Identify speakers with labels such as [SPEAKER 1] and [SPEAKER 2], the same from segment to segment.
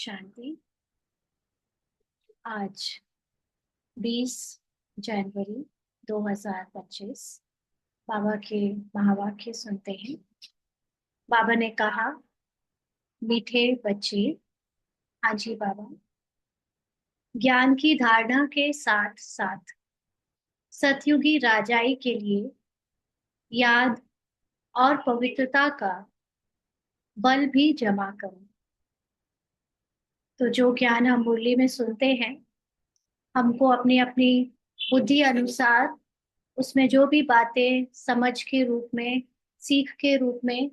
[SPEAKER 1] शांति। आज 20 जनवरी 2025 बाबा के महावाक्य सुनते हैं। बाबा ने कहा, मीठे बच्चे। हाँ जी बाबा। ज्ञान की धारणा के साथ साथ सतयुगी राजाई के लिए याद और पवित्रता का बल भी जमा करो। तो जो ज्ञान हम मुरली में सुनते हैं, हमको अपनी अपनी बुद्धि अनुसार उसमें जो भी बातें समझ के रूप में, सीख के रूप में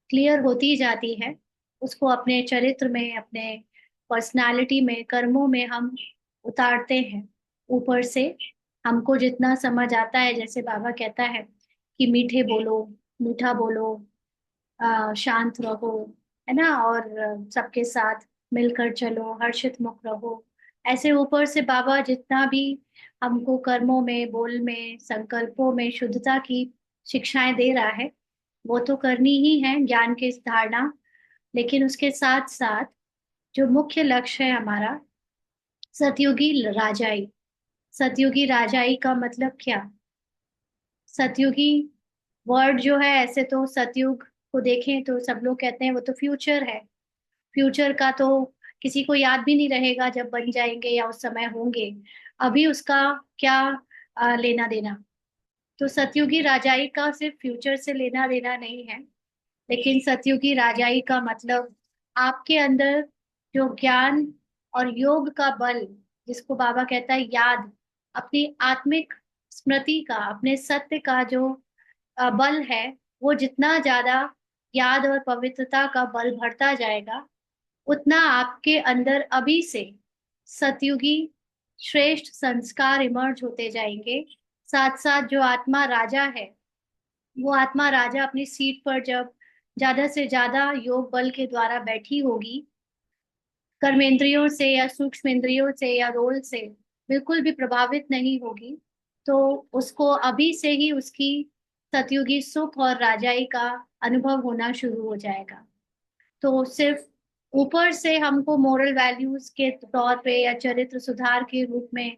[SPEAKER 1] क्लियर होती जाती है, उसको अपने चरित्र में, अपने पर्सनालिटी में, कर्मों में हम उतारते हैं। ऊपर से हमको जितना समझ आता है, जैसे बाबा कहता है कि मीठे बोलो, मीठा बोलो, शांत रहो, है ना, और सबके साथ मिलकर चलो, हर्षित मुख रहो। ऐसे ऊपर से बाबा जितना भी हमको कर्मों में, बोल में, संकल्पों में शुद्धता की शिक्षाएं दे रहा है, वो तो करनी ही है, ज्ञान की इस धारणा। लेकिन उसके साथ साथ जो मुख्य लक्ष्य है हमारा, सतयुगी राजाई। सतयुगी राजाई का मतलब क्या? सतयुगी वर्ड जो है, ऐसे तो सतयुग को देखें तो सब लोग कहते हैं वो तो फ्यूचर है। फ्यूचर का तो किसी को याद भी नहीं रहेगा जब बन जाएंगे या उस समय होंगे। अभी उसका क्या लेना देना। तो सतयुगी राजाई का सिर्फ फ्यूचर से लेना देना नहीं है, लेकिन सतयुगी राजाई का मतलब आपके अंदर जो ज्ञान और योग का बल, जिसको बाबा कहता है याद, अपनी आत्मिक स्मृति का, अपने सत्य का जो बल है, वो जितना ज्यादा याद और पवित्रता का बल बढ़ता जाएगा, उतना आपके अंदर अभी से सतयुगी श्रेष्ठ संस्कार इमर्ज होते जाएंगे। साथ साथ जो आत्मा राजा है, वो आत्मा राजा अपनी सीट पर जब ज्यादा से ज्यादा योग बल के द्वारा बैठी होगी, कर्मेंद्रियों से या सूक्ष्म इंद्रियों से या रोल से बिल्कुल भी प्रभावित नहीं होगी, तो उसको अभी से ही उसकी सतयुगी सुख और राजाई का अनुभव होना शुरू हो जाएगा। तो सिर्फ ऊपर से हमको मोरल वैल्यूज के तौर पे या चरित्र सुधार के रूप में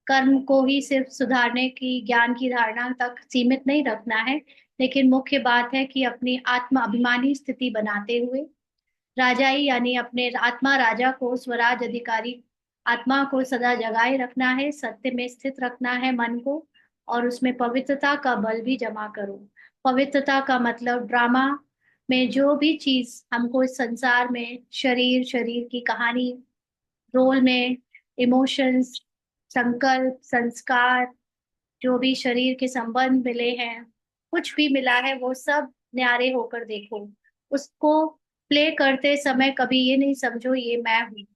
[SPEAKER 1] कर्म को ही सिर्फ सुधारने की, ज्ञान की धारणा तक सीमित नहीं रखना है, लेकिन मुख्य बात है कि अपनी आत्मा अभिमानी स्थिति बनाते हुए राजाई यानी अपने आत्मा राजा को, स्वराज अधिकारी आत्मा को सदा जगाए रखना है, सत्य में स्थित रखना है मन को, और उसमें पवित्रता का बल भी जमा करो। पवित्रता का मतलब ड्रामा में जो भी चीज हमको इस संसार में, शरीर, शरीर की कहानी, रोल में, इमोशंस, संकल्प, संस्कार, जो भी शरीर के संबंध मिले हैं, कुछ भी मिला है, वो सब न्यारे होकर देखो। उसको प्ले करते समय कभी ये नहीं समझो ये मैं हूँ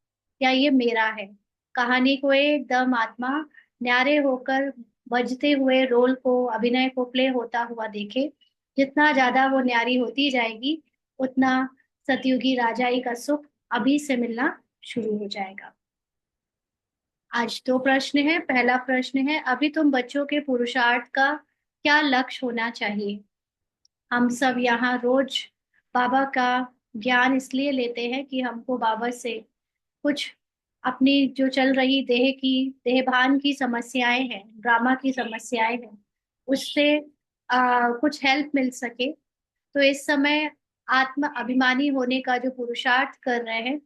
[SPEAKER 1] या ये मेरा है। कहानी को एकदम आत्मा न्यारे होकर बजते हुए रोल को, अभिनय को प्ले होता हुआ देखे। जितना ज्यादा वो न्यारी होती जाएगी, उतना सतयुगी राजाई का सुख अभी से मिलना शुरू हो जाएगा। आज दो प्रश्न है। पहला प्रश्न है, अभी तुम बच्चों के पुरुषार्थ का क्या लक्ष्य होना चाहिए? हम सब यहाँ रोज बाबा का ज्ञान इसलिए लेते हैं कि हमको बाबा से कुछ अपनी जो चल रही देह की, देहभान की समस्याएं हैं, ड्रामा की समस्याएं हैं, उससे कुछ हेल्प मिल सके। तो इस समय आत्म अभिमानी होने का जो पुरुषार्थ कर रहे हैं,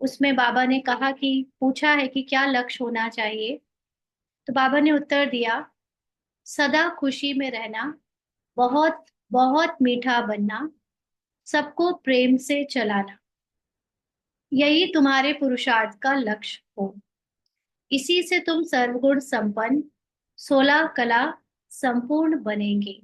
[SPEAKER 1] उसमें बाबा ने कहा कि, पूछा है कि क्या लक्ष्य होना चाहिए। तो बाबा ने उत्तर दिया, सदा खुशी में रहना, बहुत बहुत मीठा बनना, सबको प्रेम से चलाना, यही तुम्हारे पुरुषार्थ का लक्ष्य हो। इसी से तुम सर्वगुण संपन्न, 16 कला संपूर्ण बनेंगे।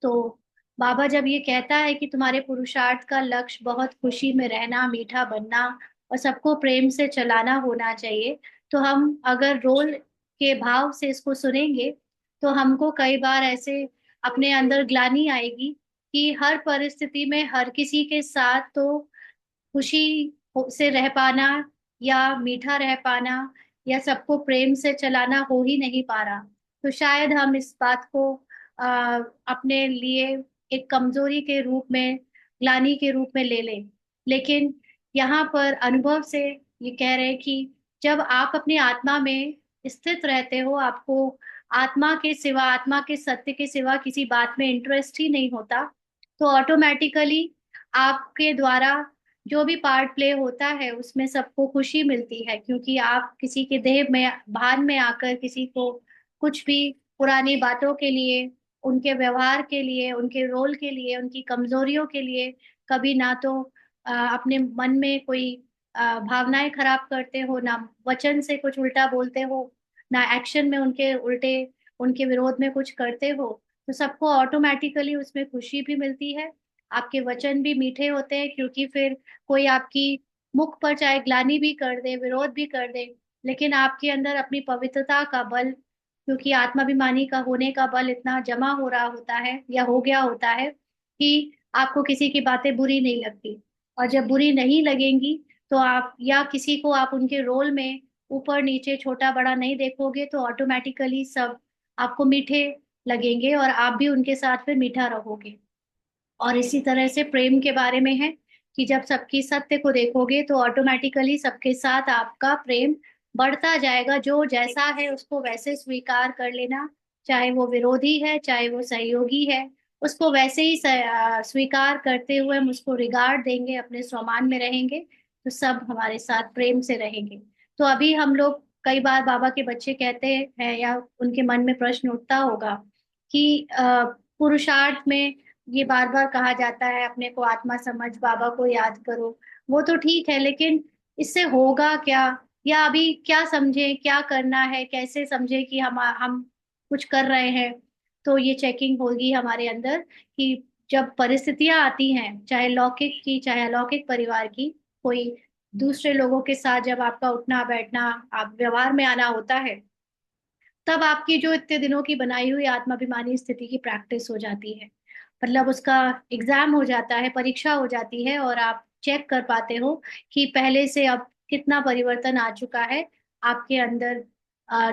[SPEAKER 1] तो बाबा जब ये कहता है कि तुम्हारे पुरुषार्थ का लक्ष्य बहुत खुशी में रहना, मीठा बनना और सबको प्रेम से चलाना होना चाहिए, तो हम अगर रोल के भाव से इसको सुनेंगे, तो हमको कई बार ऐसे अपने अंदर ग्लानि आएगी कि हर परिस्थिति में हर किसी के साथ तो खुशी से रह पाना या मीठा रह पाना या सबको प्रेम से चलाना हो ही नहीं पा रहा। तो शायद हम इस बात को अपने लिए एक कमजोरी के रूप में, ग्लानि के रूप में ले लें। लेकिन यहाँ पर अनुभव से ये कह रहे हैं कि जब आप अपनी आत्मा में स्थित रहते हो, आपको आत्मा के सिवा, आत्मा के सत्य के सिवा किसी बात में इंटरेस्ट ही नहीं होता, तो ऑटोमेटिकली आपके द्वारा जो भी पार्ट प्ले होता है उसमें सबको खुशी मिलती है, क्योंकि आप किसी के देह में, भान में आकर किसी को कुछ भी पुरानी बातों के लिए, उनके व्यवहार के लिए, उनके रोल के लिए, उनकी कमजोरियों के लिए कभी ना तो अपने मन में कोई भावनाएं खराब करते हो, ना वचन से कुछ उल्टा बोलते हो, ना एक्शन में उनके उल्टे, उनके विरोध में कुछ करते हो, तो सबको ऑटोमेटिकली उसमें खुशी भी मिलती है। आपके वचन भी मीठे होते हैं, क्योंकि फिर कोई आपकी मुख पर चाहे ग्लानि भी कर दे, विरोध भी कर दे, लेकिन आपके अंदर अपनी पवित्रता का बल, क्योंकि आत्माभिमानी का होने का बल इतना जमा हो रहा होता है या हो गया होता है कि आपको किसी की बातें बुरी नहीं लगती। और जब बुरी नहीं लगेंगी तो आप, या किसी को आप उनके रोल में ऊपर नीचे छोटा बड़ा नहीं देखोगे, तो ऑटोमेटिकली सब आपको मीठे लगेंगे और आप भी उनके साथ फिर मीठा रहोगे। और इसी तरह से प्रेम के बारे में है कि जब सबकी सत्य को देखोगे तो ऑटोमेटिकली सबके साथ आपका प्रेम बढ़ता जाएगा। जो जैसा है उसको वैसे स्वीकार कर लेना, चाहे वो विरोधी है चाहे वो सहयोगी है, उसको वैसे ही स्वीकार करते हुए हम उसको रिगार्ड देंगे, अपने स्वमान में रहेंगे, तो सब हमारे साथ प्रेम से रहेंगे। तो अभी हम लोग, कई बार बाबा के बच्चे कहते हैं या उनके मन में प्रश्न उठता होगा कि पुरुषार्थ में ये बार बार कहा जाता है अपने को आत्मा समझ, बाबा को याद करो, वो तो ठीक है, लेकिन इससे होगा क्या, या अभी क्या समझे, क्या करना है, कैसे समझे कि हम कुछ कर रहे हैं। तो ये चेकिंग होगी हमारे अंदर कि जब परिस्थितियां आती हैं, चाहे लौकिक की चाहे अलौकिक परिवार की, कोई दूसरे लोगों के साथ जब आपका उठना बैठना, आप व्यवहार में आना होता है, तब आपकी जो इतने दिनों की बनाई हुई आत्माभिमानी स्थिति की प्रैक्टिस हो जाती है। मतलब उसका एग्जाम हो जाता है, परीक्षा हो जाती है, और आप चेक कर पाते हो कि पहले से अब कितना परिवर्तन आ चुका है आपके अंदर,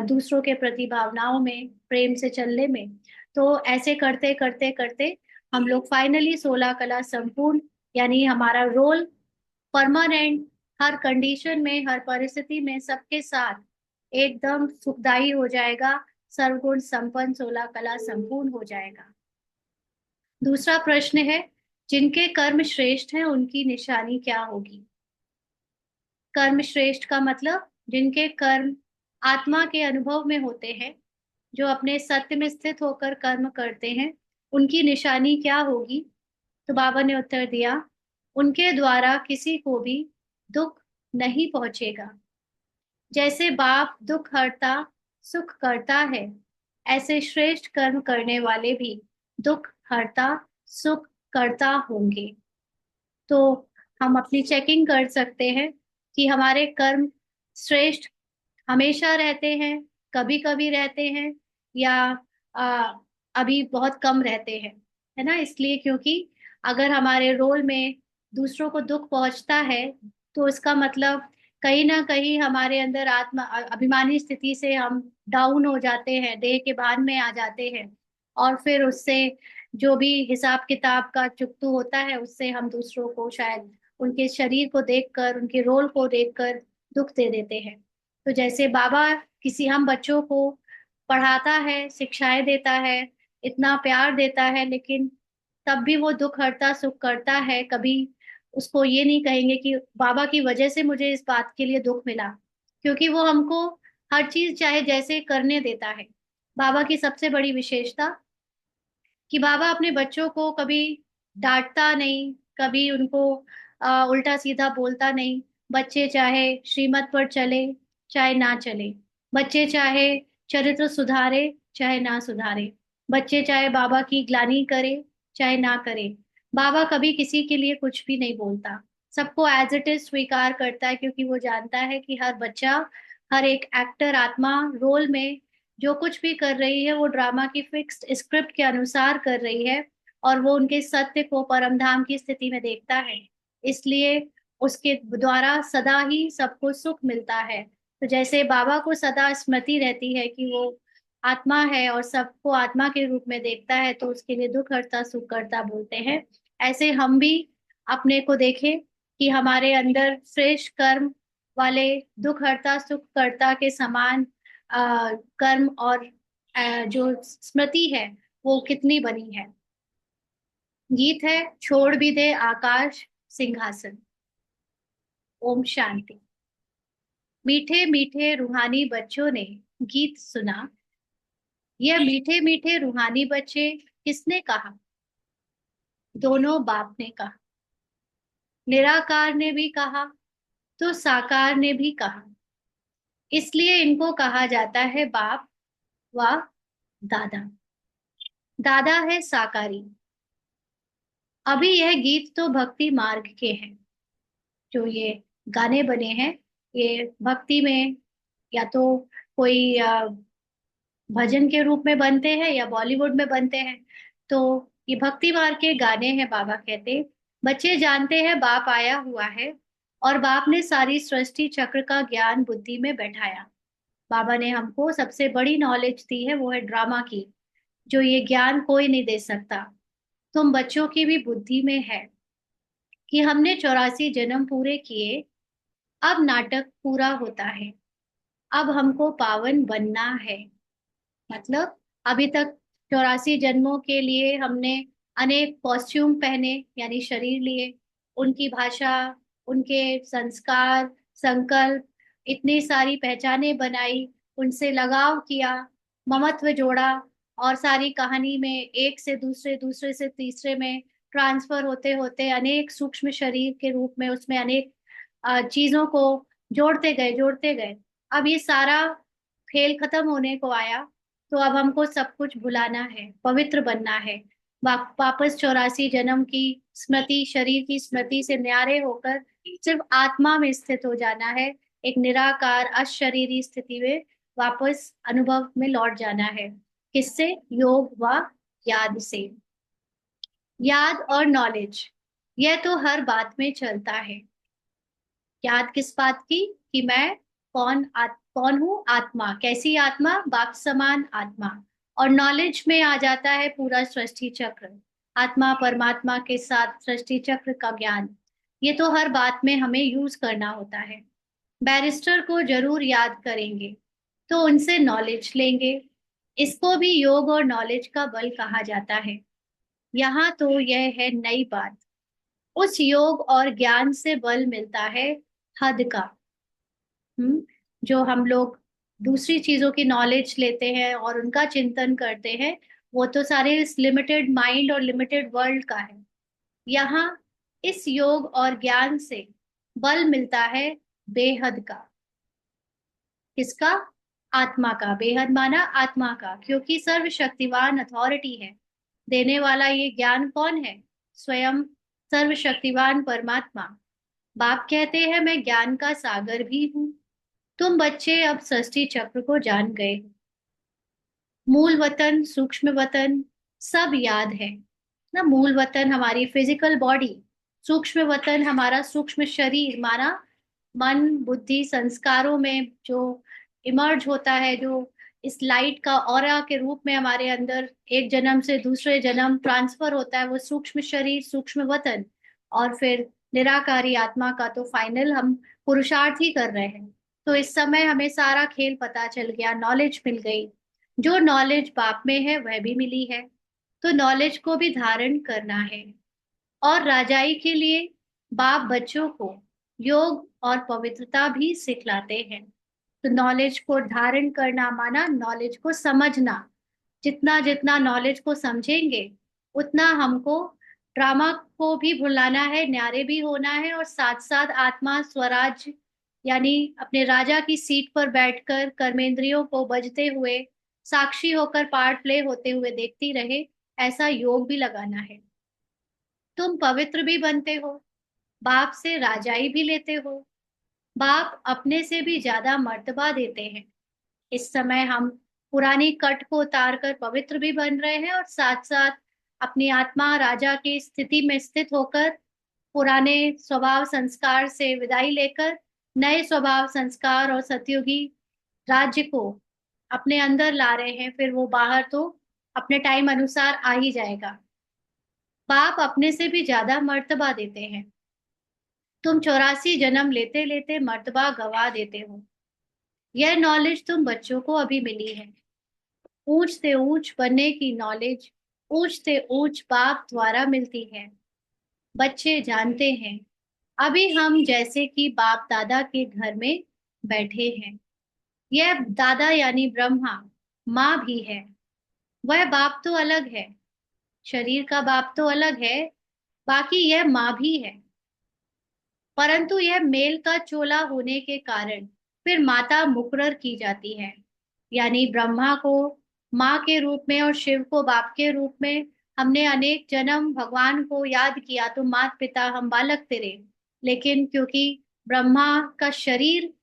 [SPEAKER 1] दूसरों के प्रति भावनाओं में, प्रेम से चलने में। तो ऐसे करते करते करते हम लोग फाइनली 16 कला संपूर्ण, यानी हमारा रोल परमानेंट, हर कंडीशन में, हर परिस्थिति में सबके साथ एकदम सुखदाई हो जाएगा, सर्वगुण संपन्न 16 कला संपूर्ण हो जाएगा। दूसरा प्रश्न है, जिनके कर्म श्रेष्ठ हैं उनकी निशानी क्या होगी? कर्म श्रेष्ठ का मतलब जिनके कर्म आत्मा के अनुभव में होते हैं, जो अपने सत्य में स्थित होकर कर्म करते हैं, उनकी निशानी क्या होगी? तो बाबा ने उत्तर दिया, उनके द्वारा किसी को भी दुख नहीं पहुंचेगा। जैसे बाप दुख हरता सुख करता है, ऐसे श्रेष्ठ कर्म करने वाले भी दुख हरता सुख करता होंगे। तो हम अपनी चेकिंग कर सकते हैं कि हमारे कर्म श्रेष्ठ हमेशा रहते हैं, कभी कभी रहते हैं, या आ, अभी बहुत कम रहते हैं, है ना? इसलिए क्योंकि अगर हमारे रोल में दूसरों को दुख पहुंचता है, तो इसका मतलब कहीं ना कहीं हमारे अंदर आत्मा अभिमानी स्थिति से हम डाउन हो जाते हैं, देह के भान में आ जाते हैं, और फिर उससे जो भी हिसाब किताब का चुकतू होता है, उससे हम दूसरों को शायद उनके शरीर को देखकर, उनके रोल को देखकर दुख दे देते हैं। तो जैसे बाबा किसी हम बच्चों को पढ़ाता है, शिक्षाएं देता है, इतना प्यार देता है, लेकिन तब भी वो दुख हरता सुख करता है। कभी उसको ये नहीं कहेंगे कि बाबा की वजह से मुझे इस बात के लिए दुख मिला, क्योंकि वो हमको हर चीज चाहे जैसे करने देता है। बाबा की सबसे बड़ी विशेषता कि बाबा अपने बच्चों को कभी डांटता नहीं, कभी उनको उल्टा सीधा बोलता नहीं। बच्चे चाहे श्रीमत पर चले चाहे ना चले, बच्चे चाहे चरित्र सुधारे चाहे ना सुधारे, बच्चे चाहे बाबा की ग्लानि करे चाहे ना करे, बाबा कभी किसी के लिए कुछ भी नहीं बोलता, सबको एज इट इज स्वीकार करता है, क्योंकि वो जानता है कि हर बच्चा, हर एक एक्टर आत्मा रोल में जो कुछ भी कर रही है वो ड्रामा की फिक्स्ड स्क्रिप्ट के अनुसार कर रही है, और वो उनके सत्य को परम धाम की स्थिति में देखता है। इसलिए उसके द्वारा सदा ही सबको सुख मिलता है। तो जैसे बाबा को सदा स्मृति रहती है कि वो आत्मा है और सबको आत्मा के रूप में देखता है, तो उसके लिए दुख हरता सुख करता बोलते हैं। ऐसे हम भी अपने को देखें कि हमारे अंदर श्रेष्ठ कर्म वाले, दुख हरता सुख करता के समान कर्म और जो स्मृति है वो कितनी बनी है। गीत है छोड़ भी दे आकाश सिंहासन। ओम शांति। मीठे मीठे रूहानी बच्चों ने गीत सुना। यह मीठे मीठे रूहानी बच्चे किसने कहा? दोनों बाप ने कहा। निराकार ने भी कहा तो साकार ने भी कहा। इसलिए इनको कहा जाता है बाप व दादा। दादा है साकारी। अभी यह गीत तो भक्ति मार्ग के हैं। जो ये गाने बने हैं ये भक्ति में या तो कोई भजन के रूप में बनते हैं या बॉलीवुड में बनते हैं। तो ये भक्ति मार्ग के गाने हैं। बाबा कहते बच्चे जानते हैं बाप आया हुआ है और बाप ने सारी सृष्टि चक्र का ज्ञान बुद्धि में बैठाया। बाबा ने हमको सबसे बड़ी नॉलेज दी है, वो है ड्रामा की, जो ये ज्ञान कोई नहीं दे सकता। तुम बच्चों की भी बुद्धि में है कि हमने 84 जन्म पूरे किए, अब नाटक पूरा होता है, अब हमको पावन बनना है। मतलब अभी तक 84 जन्मों के लिए हमने अनेक कॉस्ट्यूम पहने, यानी शरीर लिए, उनकी भाषा, उनके संस्कार, संकल्प, इतनी सारी पहचाने बनाई, उनसे लगाव किया, ममत्व जोड़ा, और सारी कहानी में एक से दूसरे, दूसरे से तीसरे में ट्रांसफर होते होते अनेक सूक्ष्म शरीर के रूप में उसमें अनेक चीजों को जोड़ते गए, जोड़ते गए। अब ये सारा खेल खत्म होने को आया, तो अब हमको सब कुछ भुलाना है, पवित्र बनना है। वापस 84 जन्म की स्मृति, शरीर की स्मृति से न्यारे होकर सिर्फ आत्मा में स्थित हो जाना है। एक निराकार अशरीरी स्थिति में वापस अनुभव में लौट जाना है। किससे? योग व याद से। याद और नॉलेज, यह तो हर बात में चलता है। याद किस बात की? कि मैं कौन हूँ? आत्मा। कैसी आत्मा? बाप समान आत्मा। और नॉलेज में आ जाता है पूरा सृष्टि चक्र, आत्मा परमात्मा के साथ सृष्टि चक्र का ज्ञान। ये तो हर बात में हमें यूज करना होता है। बैरिस्टर को जरूर याद करेंगे तो उनसे नॉलेज लेंगे। इसको भी योग और नॉलेज का बल कहा जाता है। यहाँ तो यह है नई बात। उस योग और ज्ञान से बल मिलता है हद का। जो हम लोग दूसरी चीजों की नॉलेज लेते हैं और उनका चिंतन करते हैं, वो तो सारे इस लिमिटेड माइंड और लिमिटेड वर्ल्ड का है। यहाँ इस योग और ज्ञान से बल मिलता है बेहद का। किसका? आत्मा का। बेहद माना आत्मा का, क्योंकि सर्वशक्तिवान अथॉरिटी है। देने वाला ये ज्ञान कौन है? स्वयं सर्वशक्तिवान परमात्मा। बाप कहते हैं मैं ज्ञान का सागर भी हूँ। तुम बच्चे अब सृष्टि चक्र को जान गए। मूल वतन, सूक्ष्म वतन सब याद है ना। मूल वतन हमारी फिजिकल बॉडी, सूक्ष्म वतन हमारा सूक्ष्म शरीर, माना मन बुद्धि संस्कारों में जो इमर्ज होता है, जो इस लाइट का ऑरा के रूप में हमारे अंदर एक जन्म से दूसरे जन्म ट्रांसफर होता है, वो सूक्ष्म शरीर, सूक्ष्म वतन। और फिर निराकारी आत्मा का तो फाइनल हम पुरुषार्थ ही कर रहे हैं। तो इस समय हमें सारा खेल पता चल गया, नॉलेज मिल गई। जो नॉलेज बाप में है वह भी मिली है, तो नॉलेज को भी धारण करना है। और राजाई के लिए बाप बच्चों को योग और पवित्रता भी सिखलाते हैं। तो नॉलेज को धारण करना माना नॉलेज को समझना। जितना जितना नॉलेज को समझेंगे उतना हमको ड्रामा को भी भुलाना है, न्यारे भी होना है, और साथ साथ आत्मा स्वराज, यानी अपने राजा की सीट पर बैठकर कर्मेंद्रियों को बजते हुए साक्षी होकर पार्ट प्ले होते हुए देखती रहे, ऐसा योग भी लगाना है। तुम पवित्र भी बनते हो, बाप से राजाई भी लेते हो। बाप अपने से भी ज्यादा मर्तबा देते हैं। इस समय हम पुरानी कट को उतार कर पवित्र भी बन रहे हैं, और साथ साथ अपनी आत्मा राजा की स्थिति में स्थित होकर पुराने स्वभाव संस्कार से विदाई लेकर नए स्वभाव संस्कार और सतयुगी राज्य को अपने अंदर ला रहे हैं। फिर वो बाहर तो अपने टाइम अनुसार आ ही जाएगा। बाप अपने से भी ज्यादा मर्तबा देते हैं। तुम 84 जन्म लेते लेते मर्तबा गवा देते हो। यह नॉलेज तुम बच्चों को अभी मिली है। ऊंच से ऊंच बनने की नॉलेज ऊंच से ऊंच बाप द्वारा मिलती है। बच्चे जानते हैं अभी हम जैसे कि बाप दादा के घर में बैठे हैं। यह दादा यानी ब्रह्मा माँ भी है। वह बाप तो अलग है, शरीर का बाप तो अलग है, बाकी यह माँ भी है। परंतु यह मेल का चोला होने के कारण फिर माता मुकर्रर की जाती है। यानी ब्रह्मा को माँ के रूप में और शिव को बाप के रूप में हमने अनेक जन्म भगवान को याद किया, तो माता पिता हम बालक तेरे। लेकिन क्योंकि ब्रह्मा का शरीर,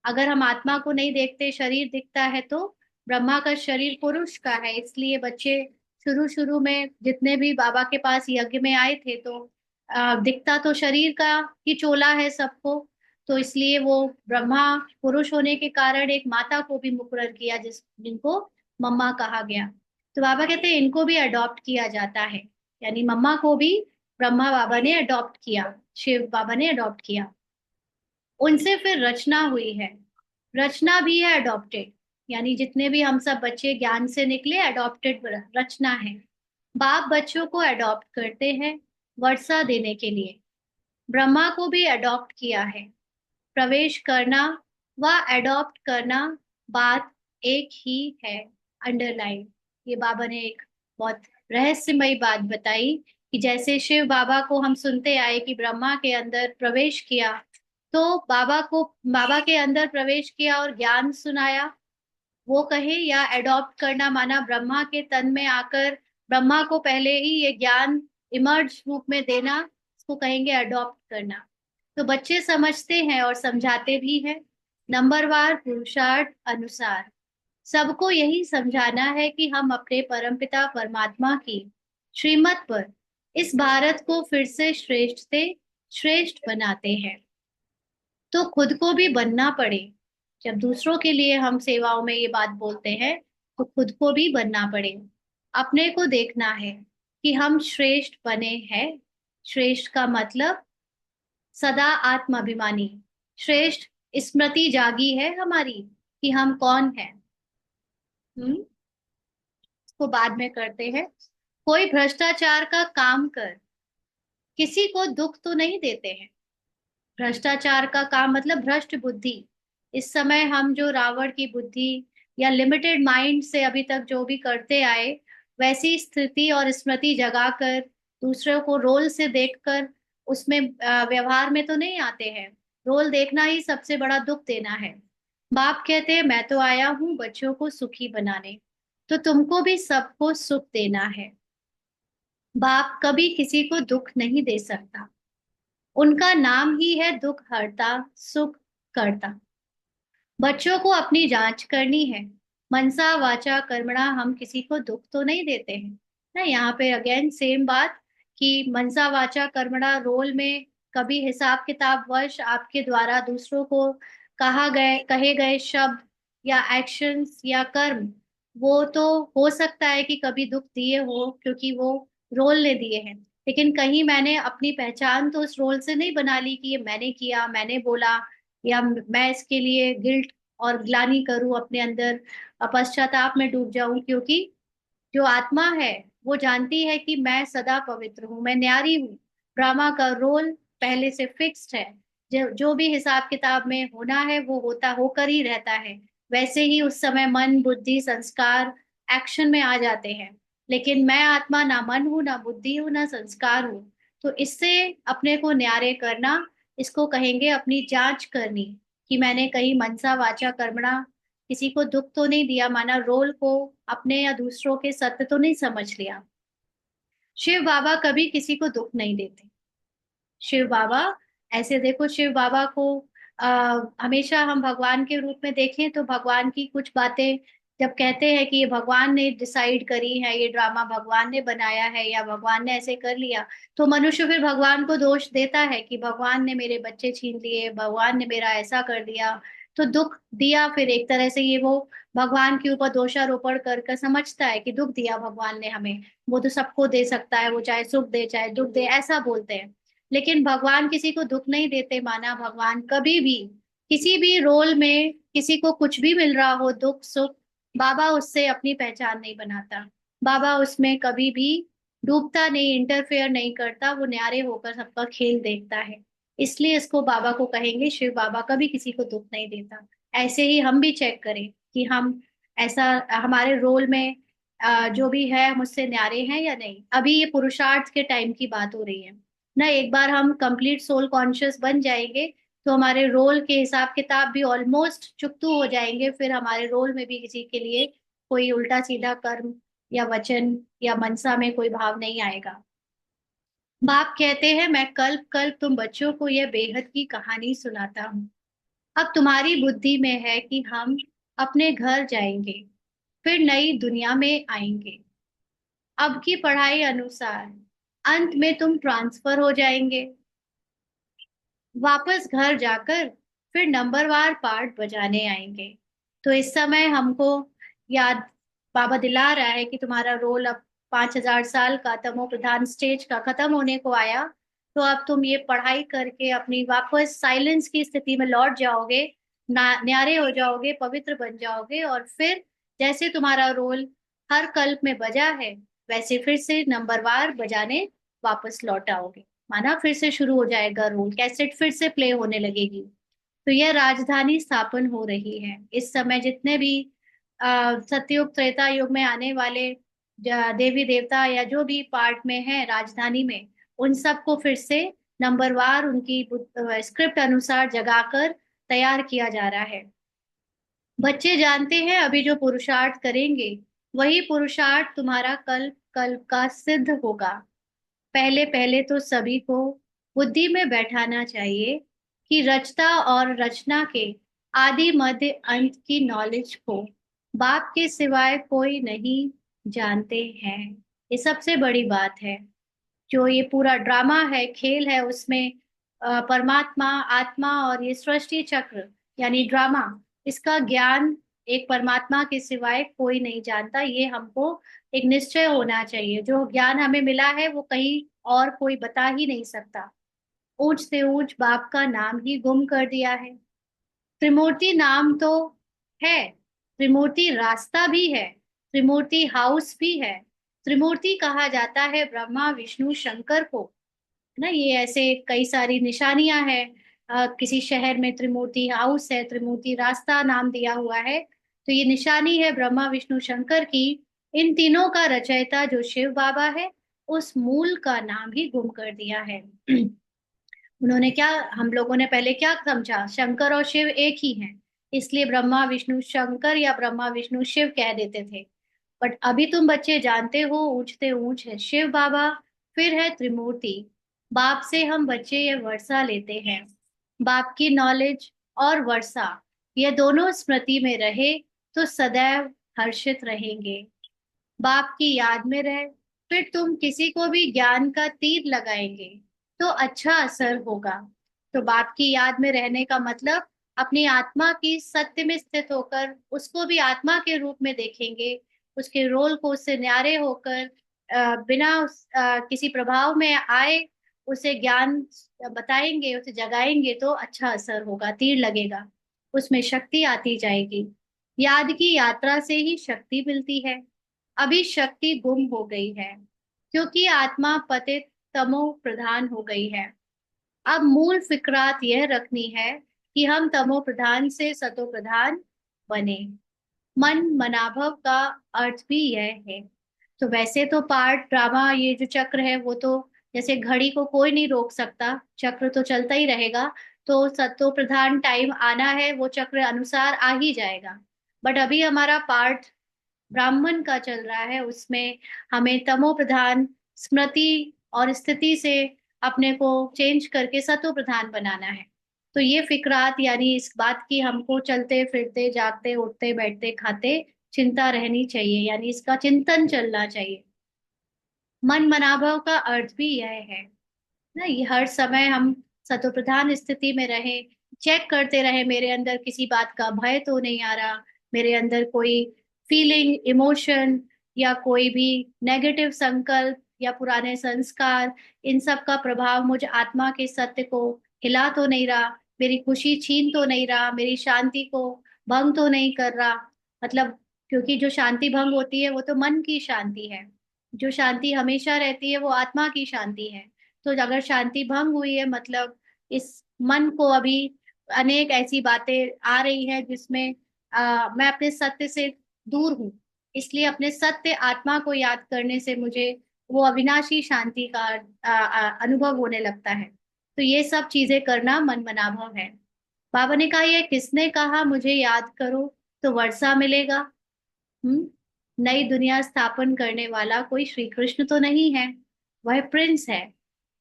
[SPEAKER 1] अगर हम आत्मा को नहीं देखते शरीर दिखता है, तो ब्रह्मा का शरीर पुरुष का है, इसलिए बच्चे शुरू शुरू में जितने भी बाबा के पास यज्ञ में आए थे, तो दिखता तो शरीर का ही चोला है सबको। तो इसलिए वो ब्रह्मा पुरुष होने के कारण एक माता को भी मुकर्रर किया जिनको मम्मा कहा गया। तो बाबा कहते हैं इनको भी अडॉप्ट किया जाता है, यानी मम्मा को भी ब्रह्मा बाबा ने अडॉप्ट किया, शिव बाबा ने अडॉप्ट किया। उनसे फिर रचना हुई है। रचना भी है अडॉप्टेड, यानी जितने भी हम सब बच्चे ज्ञान से निकले अडॉप्टेड रचना है। बाप बच्चों को अडॉप्ट करते हैं वर्षा देने के लिए। ब्रह्मा को भी अडॉप्ट किया है। प्रवेश करना व अडॉप्ट करना बात एक ही है। अंडरलाइन, ये बाबा ने एक बहुत रहस्यमयी बात बताई कि जैसे शिव बाबा को हम सुनते आए कि ब्रह्मा के अंदर प्रवेश किया, तो बाबा के अंदर प्रवेश किया और ज्ञान सुनाया, वो कहे, या अडॉप्ट करना माना ब्रह्मा के तन में आकर ब्रह्मा को पहले ही ये ज्ञान इमर्ज रूप में देना, इसको कहेंगे अडॉप्ट करना। तो बच्चे समझते हैं और समझाते भी हैं। नंबरवार पुरुषार्थ अनुसार सबको यही समझाना है कि हम अपने परमपिता परमात्मा की श्रीमत पर इस भारत को फिर से श्रेष्ठ से श्रेष्ठ बनाते हैं। तो खुद को भी बनना पड़े। जब दूसरों के लिए हम सेवाओं में ये बात बोलते हैं, तो खुद को भी बनना पड़े। अपने को देखना है कि हम श्रेष्ठ बने हैं। श्रेष्ठ का मतलब सदा आत्माभिमानी। श्रेष्ठ स्मृति जागी है हमारी कि हम कौन हैं। इसको बाद में करते हैं। कोई भ्रष्टाचार का काम कर किसी को दुख तो नहीं देते हैं। भ्रष्टाचार का काम मतलब भ्रष्ट बुद्धि। इस समय हम जो रावण की बुद्धि या लिमिटेड माइंड से अभी तक जो भी करते आए, वैसी स्थिति और स्मृति जगाकर दूसरों को रोल से देखकर उसमें व्यवहार में तो नहीं आते हैं। रोल देखना ही सबसे बड़ा दुख देना है। बाप कहते हैं मैं तो आया हूँ बच्चों को सुखी बनाने, तो तुमको भी सबको सुख देना है। बाप कभी किसी को दुख नहीं दे सकता। उनका नाम ही है दुख हरता सुख करता। बच्चों को अपनी जांच करनी है। मनसा वाचा कर्मणा हम किसी को दुख तो नहीं देते हैं ना। यहाँ पे अगेन सेम बात कि मनसा वाचा कर्मणा रोल में कभी हिसाब किताब वश आपके द्वारा दूसरों को कहे गए शब्द या एक्शंस या कर्म, वो तो हो सकता है कि कभी दुख दिए हो क्योंकि वो रोल ने दिए हैं। लेकिन कहीं मैंने अपनी पहचान तो उस रोल से नहीं बना ली कि ये मैंने किया, मैंने बोला, या मैं इसके लिए गिल्ट और ग्लानि करूं अपने अंदर, पश्चाताप में डूब जाऊं। क्योंकि जो आत्मा है वो जानती है कि मैं सदा पवित्र हूँ, मैं न्यारी हूँ। ड्रामा का रोल पहले से फिक्स्ड है। जो भी हिसाब किताब में होना है वो होता होकर ही रहता है। वैसे ही उस समय मन बुद्धि संस्कार एक्शन में आ जाते हैं। लेकिन मैं आत्मा ना मन हूँ ना बुद्धि हूँ ना संस्कार हूँ। तो इससे अपने को न्यारे करना, इसको कहेंगे अपनी जांच करनी कि मैंने कहीं मनसा वाचा कर्मणा किसी को दुख तो नहीं दिया, माना रोल को अपने या दूसरों के सत्य तो नहीं समझ लिया। शिव बाबा कभी किसी को दुख नहीं देते। शिव बाबा ऐसे देखो, शिव बाबा को हमेशा हम भगवान के रूप में देखें तो भगवान की कुछ बातें जब कहते हैं कि ये भगवान ने डिसाइड करी है, ये ड्रामा भगवान ने बनाया है या भगवान ने ऐसे कर लिया, तो मनुष्य फिर भगवान को दोष देता है कि भगवान ने मेरे बच्चे छीन लिए, भगवान ने मेरा ऐसा कर दिया, तो दुख दिया। फिर एक तरह से ये वो भगवान के ऊपर दोषारोपण कर समझता है कि दुख दिया भगवान ने हमें, वो तो सबको दे सकता है, वो चाहे सुख दे चाहे दुख दे, ऐसा बोलते हैं। लेकिन भगवान किसी को दुख नहीं देते। माना भगवान कभी भी किसी भी रोल में किसी को कुछ भी मिल रहा हो, दुख सुख, बाबा उससे अपनी पहचान नहीं बनाता। बाबा उसमें कभी भी डूबता नहीं, इंटरफेयर नहीं करता, वो न्यारे होकर सबका खेल देखता है। इसलिए इसको बाबा को कहेंगे शिव बाबा, कभी किसी को दुख नहीं देता। ऐसे ही हम भी चेक करें कि हम ऐसा हमारे रोल में जो भी है मुझसे न्यारे हैं या नहीं। अभी ये पुरुषार्थ के टाइम की बात हो रही है ना। एक बार हम कंप्लीट सोल कॉन्शियस बन जाएंगे तो हमारे रोल के हिसाब किताब भी ऑलमोस्ट चुकतू हो जाएंगे। फिर हमारे रोल में भी किसी के लिए कोई उल्टा सीधा कर्म या वचन या मनसा में कोई भाव नहीं आएगा। बाप कहते हैं, मैं कल्प कल्प तुम बच्चों को यह बेहद की कहानी सुनाता हूँ। अब तुम्हारी बुद्धि में है कि हम अपने घर जाएंगे, फिर नई दुनिया में आएंगे। अब की पढ़ाई अनुसार अंत में तुम ट्रांसफर हो जाएंगे, वापस घर जाकर फिर नंबरवार पार्ट बजाने आएंगे। तो इस समय हमको याद बाबा दिला रहा है कि तुम्हारा रोल अब 5,000 साल का तमो प्रधान स्टेज का खत्म होने को आया। तो अब तुम ये पढ़ाई करके अपनी वापस साइलेंस की स्थिति में लौट जाओगे, न्यारे हो जाओगे, पवित्र बन जाओगे, और फिर जैसे तुम्हारा रोल हर कल्प में बजा है वैसे फिर से नंबरवार बजाने वापस लौट आओगे। माना फिर से शुरू हो जाएगा रोल, कैसेट फिर से प्ले होने लगेगी। तो यह राजधानी स्थापन हो रही है। इस समय जितने भी सतयुग त्रेता युग में आने वाले देवी देवता या जो भी पार्ट में है राजधानी में, उन सबको फिर से नंबरवार उनकी स्क्रिप्ट अनुसार जगाकर तैयार किया जा रहा है। बच्चे जानते हैं अभी जो पुरुषार्थ करेंगे वही पुरुषार्थ तुम्हारा कल्प कल्प का सिद्ध होगा। पहले पहले तो सभी को बुद्धि में बैठाना चाहिए कि रचता और रचना के आदि मध्य अंत की नॉलेज को बाप के सिवाय कोई नहीं जानते हैं। ये सबसे बड़ी बात है। जो ये पूरा ड्रामा है, खेल है, उसमें परमात्मा, आत्मा और ये सृष्टि चक्र यानी ड्रामा, इसका ज्ञान एक परमात्मा के सिवाय कोई नहीं जानता। ये हमको एक निश्चय होना चाहिए। जो ज्ञान हमें मिला है वो कहीं और कोई बता ही नहीं सकता। ऊंच से ऊंच बाप का नाम ही गुम कर दिया है। त्रिमूर्ति नाम तो है, त्रिमूर्ति रास्ता भी है, त्रिमूर्ति हाउस भी है। त्रिमूर्ति कहा जाता है ब्रह्मा विष्णु शंकर को, है ना। ये ऐसे कई सारी निशानियां हैं। किसी शहर में त्रिमूर्ति हाउस है, त्रिमूर्ति रास्ता नाम दिया हुआ है। तो ये निशानी है ब्रह्मा विष्णु शंकर की। इन तीनों का रचयिता जो शिव बाबा है, उस मूल का नाम ही गुम कर दिया है। उन्होंने क्या, हम लोगों ने पहले क्या समझा, शंकर और शिव एक ही हैं, इसलिए ब्रह्मा विष्णु शंकर या ब्रह्मा विष्णु शिव कह देते थे। बट अभी तुम बच्चे जानते हो ऊंचते ऊंच है शिव बाबा, फिर है त्रिमूर्ति। बाप से हम बच्चे ये वर्षा लेते हैं। बाप की नॉलेज और वर्षा, ये दोनों स्मृति में रहे तो सदैव हर्षित रहेंगे। बाप की याद में रहे, फिर तुम किसी को भी ज्ञान का तीर लगाएंगे तो अच्छा असर होगा। तो बाप की याद में रहने का मतलब अपनी आत्मा की सत्य में स्थित होकर उसको भी आत्मा के रूप में देखेंगे, उसके रोल को उससे न्यारे होकर बिना किसी प्रभाव में आए उसे ज्ञान बताएंगे, उसे जगाएंगे तो अच्छा असर होगा, तीर लगेगा, उसमें शक्ति आती जाएगी। याद की यात्रा से ही शक्ति मिलती है। अभी शक्ति गुम हो गई है क्योंकि आत्मा पतित तमो प्रधान हो गई है। अब मूल फिक्रात यह रखनी है कि हम तमो प्रधान से सतो प्रधान बने। मन मनाभव का अर्थ भी यह है। तो वैसे तो पार्ट ड्रामा ये जो चक्र है वो तो जैसे घड़ी को कोई नहीं रोक सकता, चक्र तो चलता ही रहेगा। तो सतो प्रधान टाइम आना है, वो चक्र अनुसार आ ही जाएगा। बट अभी हमारा पार्ट ब्राह्मण का चल रहा है, उसमें हमें तमो प्रधान स्मृति और स्थिति से अपने को चेंज करके सतो प्रधान बनाना है। तो ये फिक्रात यानी इस बात की हमको चलते फिरते जागते उठते बैठते खाते चिंता रहनी चाहिए, यानी इसका चिंतन चलना चाहिए। मन मनाभव का अर्थ भी यह है ना, ये हर समय हम सतो प्रधान स्थिति में रहे, चेक करते रहे मेरे अंदर किसी बात का भय तो नहीं आ रहा, मेरे अंदर कोई फीलिंग इमोशन या कोई भी नेगेटिव संकल्प या पुराने संस्कार, इन सब का प्रभाव मुझ आत्मा के सत्य को हिला तो नहीं रहा, मेरी खुशी छीन तो नहीं रहा, मेरी शांति को भंग तो नहीं कर रहा। मतलब क्योंकि जो शांति भंग होती है वो तो मन की शांति है, जो शांति हमेशा रहती है वो आत्मा की शांति है। तो अगर शांति भंग हुई है मतलब इस मन को अभी अनेक ऐसी बातें आ रही है जिसमें मैं अपने सत्य से दूर हूँ। इसलिए अपने सत्य आत्मा को याद करने से मुझे वो अविनाशी शांति का अनुभव होने लगता है। तो ये सब चीजें करना मन मनाभव है। बाबा ने कहा, ये किसने कहा मुझे याद करो तो वर्षा मिलेगा? नई दुनिया स्थापन करने वाला कोई श्री कृष्ण तो नहीं है, वह प्रिंस है।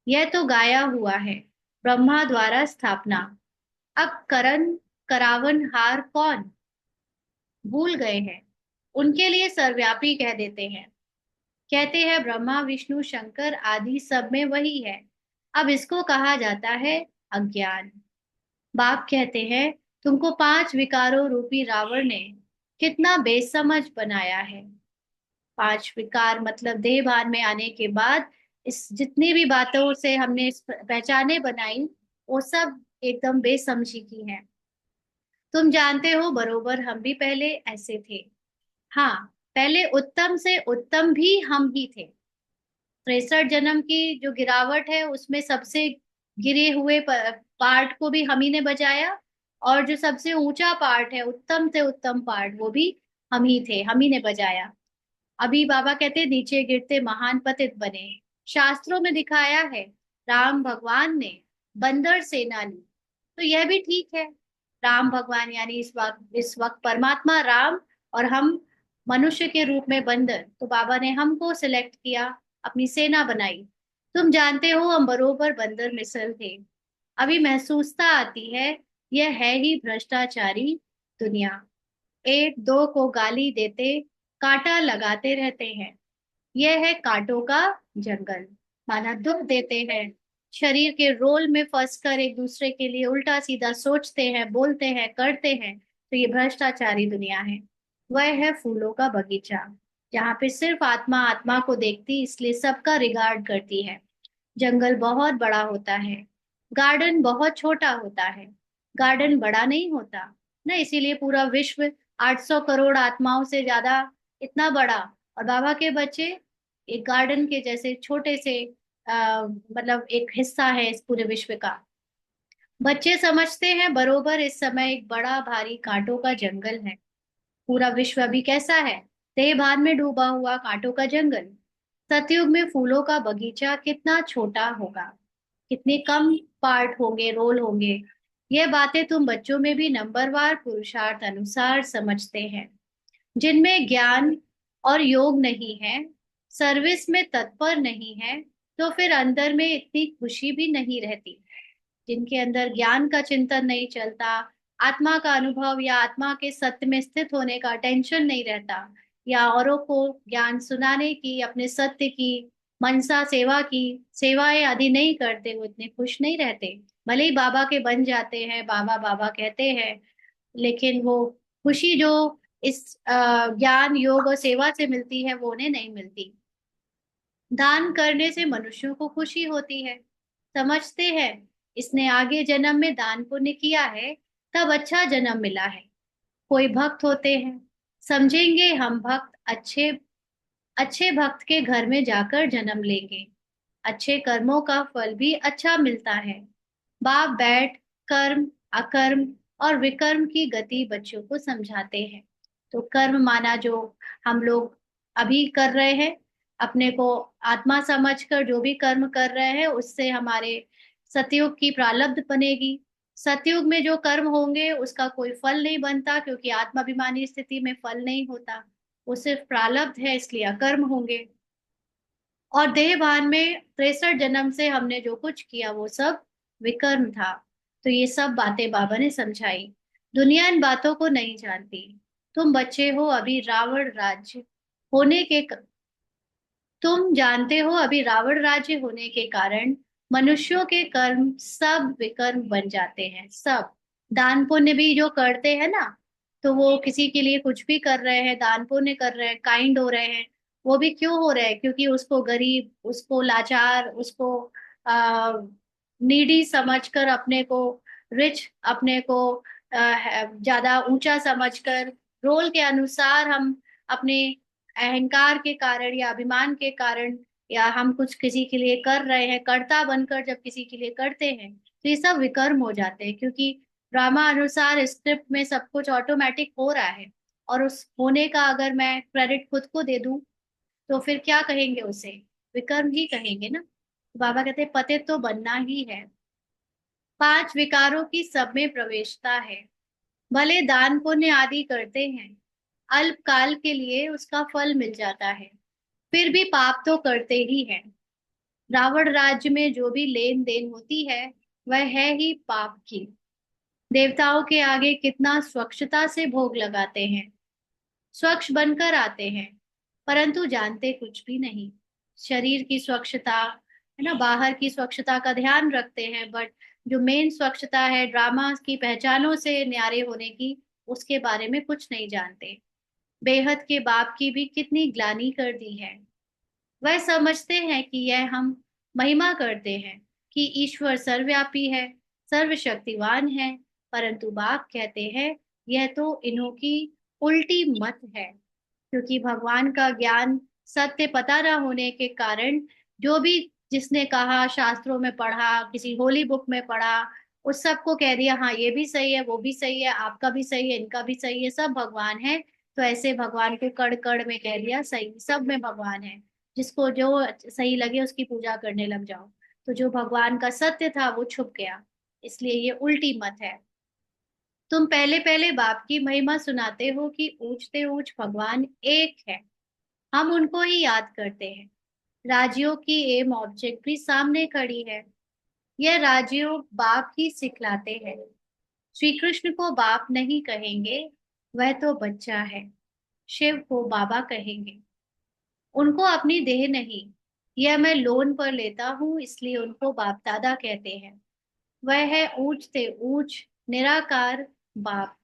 [SPEAKER 1] यह तो गाया हुआ है, ब्रह्मा द्वारा स्थापना। अब करण करावन हार कौन भूल गए हैं, उनके लिए सर्वव्यापी कह देते हैं। कहते हैं ब्रह्मा विष्णु शंकर आदि सब में वही है। अब इसको कहा जाता है अज्ञान। बाप कहते हैं, तुमको पांच विकारों रूपी रावण ने कितना बेसमझ बनाया है। पांच विकार मतलब देह भान में आने के बाद इस जितनी भी बातों से हमने इस पहचाने बनाई वो सब एकदम बेसमझी की है। तुम जानते हो बरोबर हम भी पहले ऐसे थे। हाँ, पहले उत्तम से उत्तम भी हम ही थे। 63 जन्म की जो गिरावट है उसमें सबसे गिरे हुए पार्ट को भी हम ही ने बजाया, और जो सबसे ऊंचा पार्ट है उत्तम से उत्तम पार्ट वो भी हम ही थे, हम ही ने बजाया। अभी बाबा कहते नीचे गिरते महान पतित बने। शास्त्रों में दिखाया है राम भगवान ने बंदर सेना ली, तो यह भी ठीक है। राम भगवान यानी इस वक्त परमात्मा राम और हम मनुष्य के रूप में बंदर, तो बाबा ने हमको सिलेक्ट किया, अपनी सेना बनाई। तुम जानते हो हम बरोबर बंदर मिसल थे। अभी महसूसता आती है यह है ही भ्रष्टाचारी दुनिया। एक दो को गाली देते कांटा लगाते रहते हैं। यह है कांटों का जंगल। माना दुख देते हैं, शरीर के रोल में फंसकर एक दूसरे के लिए उल्टा सीधा सोचते हैं, बोलते हैं, करते हैं। तो ये भ्रष्टाचारी दुनिया है। वह है फूलों का बगीचा, जहाँ पे सिर्फ आत्मा आत्मा को देखती, इसलिए सबका रिगार्ड करती है। जंगल बहुत बड़ा होता है, गार्डन बहुत छोटा होता है। गार्डन बड़ा नहीं होता ना, इसीलिए पूरा विश्व 800 करोड़ आत्माओं से ज्यादा इतना बड़ा, और बाबा के बच्चे एक गार्डन के जैसे छोटे से मतलब एक हिस्सा है इस पूरे विश्व का। बच्चे समझते हैं बरोबर इस समय एक बड़ा भारी कांटों का जंगल है। पूरा विश्व अभी कैसा है? देहभान में डूबा हुआ कांटों का जंगल। सतयुग में फूलों का बगीचा कितना छोटा होगा, कितने कम पार्ट होंगे, रोल होंगे। यह बातें तुम बच्चों में भी नंबरवार पुरुषार्थ अनुसार समझते हैं। जिनमें ज्ञान और योग नहीं है, सर्विस में तत्पर नहीं है, तो फिर अंदर में इतनी खुशी भी नहीं रहती। जिनके अंदर ज्ञान का चिंतन नहीं चलता, आत्मा का अनुभव या आत्मा के सत्य में स्थित होने का टेंशन नहीं रहता, या औरों को ज्ञान सुनाने की, अपने सत्य की मनसा सेवा की सेवाएं आदि नहीं करते, वो इतने खुश नहीं रहते। भले ही बाबा के बन जाते हैं, बाबा बाबा कहते हैं, लेकिन वो खुशी जो इस ज्ञान योग और सेवा से मिलती है वो उन्हें नहीं मिलती। दान करने से मनुष्यों को खुशी होती है, समझते हैं इसने आगे जन्म में दान पुण्य किया है, तब अच्छा जन्म मिला है। कोई भक्त होते हैं, समझेंगे हम भक्त अच्छे अच्छे भक्त के घर में जाकर जन्म लेंगे, अच्छे कर्मों का फल भी अच्छा मिलता है। बाप बैठ कर्म अकर्म और विकर्म की गति बच्चों को समझाते हैं। तो कर्म माना जो हम लोग अभी कर रहे हैं, अपने को आत्मा समझकर जो भी कर्म कर रहे हैं उससे हमारे सतयुग की प्रारब्ध बनेगी। सतयुग में जो कर्म होंगे उसका कोई फल नहीं बनता, क्योंकि आत्माभिमानी स्थिति में फल नहीं होता, वो सिर्फ प्रारब्ध है, इसलिए अकर्म होंगे। और देहभान में 63 जन्म से हमने जो कुछ किया वो सब विकर्म था। तो ये सब बातें बाबा ने समझाई। दुनिया इन बातों को नहीं जानती। तुम बच्चे हो अभी रावण राज्य होने के तुम जानते हो अभी रावण राज्य होने के कारण मनुष्यों के कर्म सब विकर्म बन जाते हैं। सब दान पुण्य भी जो करते हैं ना, तो वो किसी के लिए कुछ भी कर रहे हैं, दान पुण्य कर रहे हैं, काइंड हो रहे हैं, वो भी क्यों हो रहे हैं? क्योंकि उसको गरीब, उसको लाचार, उसको आ, नीडी समझकर, अपने को रिच, अपने को ज्यादा ऊंचा समझकर, रोल के अनुसार हम अपने अहंकार के कारण या अभिमान के कारण, या हम कुछ किसी के लिए कर रहे हैं, कर्ता बनकर जब किसी के लिए करते हैं तो ये सब विकर्म हो जाते हैं। क्योंकि ड्रामा अनुसार स्क्रिप्ट में सब कुछ ऑटोमेटिक हो रहा है, और उस होने का अगर मैं क्रेडिट खुद को दे दूं तो फिर क्या कहेंगे उसे? विकर्म ही कहेंगे ना। तो बाबा कहते हैं पतित तो बनना ही है। 5 विकारों की सब में प्रवेशता है। भले दान पुण्य आदि करते हैं, अल्प काल के लिए उसका फल मिल जाता है, फिर भी पाप तो करते ही हैं। रावण राज्य में जो भी लेन देन होती है वह है ही पाप की। देवताओं के आगे कितना स्वच्छता से भोग लगाते हैं, स्वच्छ बनकर आते हैं, परंतु जानते कुछ भी नहीं। शरीर की स्वच्छता है ना, बाहर की स्वच्छता का ध्यान रखते हैं, बट जो मेन स्वच्छता है ड्रामा की पहचानों से न्यारे होने की, उसके बारे में कुछ नहीं जानते। बेहद के बाप की भी कितनी ग्लानि कर दी है। वह समझते हैं कि यह हम महिमा करते हैं कि ईश्वर सर्वव्यापी है, सर्वशक्तिवान है, परंतु बाप कहते हैं यह तो इन्हों की उल्टी मत है। क्योंकि भगवान का ज्ञान सत्य पता ना होने के कारण, जो भी जिसने कहा, शास्त्रों में पढ़ा, किसी होली बुक में पढ़ा, उस सबको कह दिया हाँ ये भी सही है, वो भी सही है, आपका भी सही है, इनका भी सही है, सब भगवान है। तो ऐसे भगवान को कड़ कड़ में कह दिया सही, सब में भगवान है। जिसको जो सही लगे उसकी पूजा करने लग जाओ। तो जो भगवान का सत्य था वो छुप गया। इसलिए ये उल्टी मत है। तुम पहले पहले बाप की महिमा सुनाते हो कि ऊंचते ऊंच भगवान एक है, हम उनको ही याद करते हैं। राजियों की एम ऑब्जेक्ट भी सामने खड़ी है, यह राजियों बाप ही सिखलाते हैं। श्री कृष्ण को बाप नहीं कहेंगे, वह तो बच्चा है। शिव को बाबा कहेंगे, उनको अपनी देह नहीं, यह मैं लोन पर लेता हूँ, इसलिए उनको बाप दादा कहते हैं। वह है ऊंच से ऊंच निराकार बाप।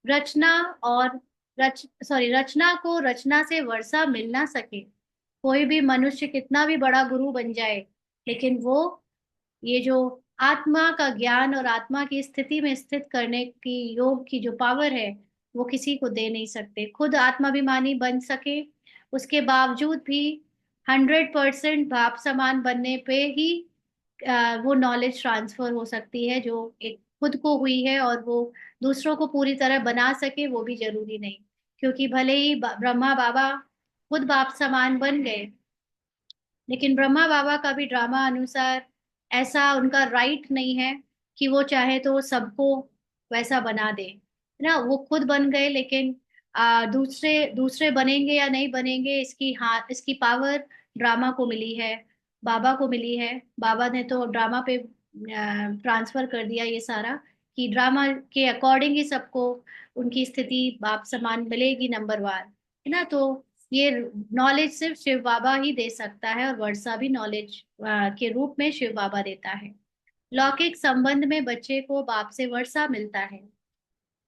[SPEAKER 1] रचना और रचना को रचना से वर्षा मिल ना सके। कोई भी मनुष्य कितना भी बड़ा गुरु बन जाए, लेकिन वो ये जो आत्मा का ज्ञान और आत्मा की स्थिति में स्थित करने की योग की जो पावर है, वो किसी को दे नहीं सकते। खुद आत्माभिमानी बन सके, उसके बावजूद भी 100% भाव समान बनने पे ही वो नॉलेज ट्रांसफर हो सकती है, जो एक खुद को हुई है, और वो दूसरों को पूरी तरह बना सके वो भी जरूरी नहीं। क्योंकि भले ही ब्रह्मा बाबा खुद बाप समान बन गए, लेकिन ब्रह्मा बाबा का भी ड्रामा अनुसार ऐसा उनका राइट नहीं है कि वो चाहे तो सबको वैसा बना दे, है ना। वो खुद बन गए, लेकिन दूसरे दूसरे बनेंगे या नहीं बनेंगे, इसकी हाँ इसकी पावर ड्रामा को मिली है, बाबा को मिली है। बाबा ने तो ड्रामा पे ट्रांसफर कर दिया ये सारा, कि ड्रामा के अकॉर्डिंग ही सबको उनकी स्थिति बाप समान मिलेगी, नंबर वार, है ना। तो ये नॉलेज सिर्फ शिव बाबा ही दे सकता है, और वर्षा भी नॉलेज के रूप में शिव बाबा देता है। लौकिक संबंध में बच्चे को बाप से वर्षा मिलता है,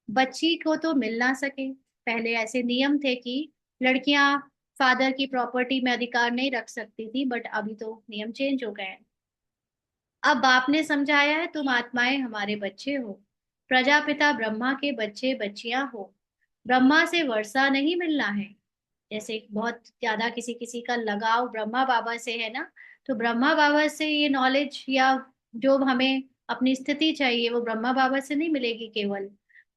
[SPEAKER 1] बच्ची को तो मिल ना सके। पहले ऐसे नियम थे कि लड़कियां फादर की प्रॉपर्टी में अधिकार नहीं रख सकती थी, बट अभी तो नियम चेंज हो गए हैं। अब बाप ने समझाया है तुम आत्माएं हमारे बच्चे हो, प्रजापिता ब्रह्मा के बच्चे बच्चियां हो। ब्रह्मा से वर्षा नहीं मिलना है। जैसे बहुत ज्यादा किसी किसी का लगाव ब्रह्मा बाबा से है ना, तो ब्रह्मा बाबा से ये नॉलेज या जो हमें अपनी स्थिति चाहिए वो ब्रह्मा बाबा से नहीं मिलेगी। केवल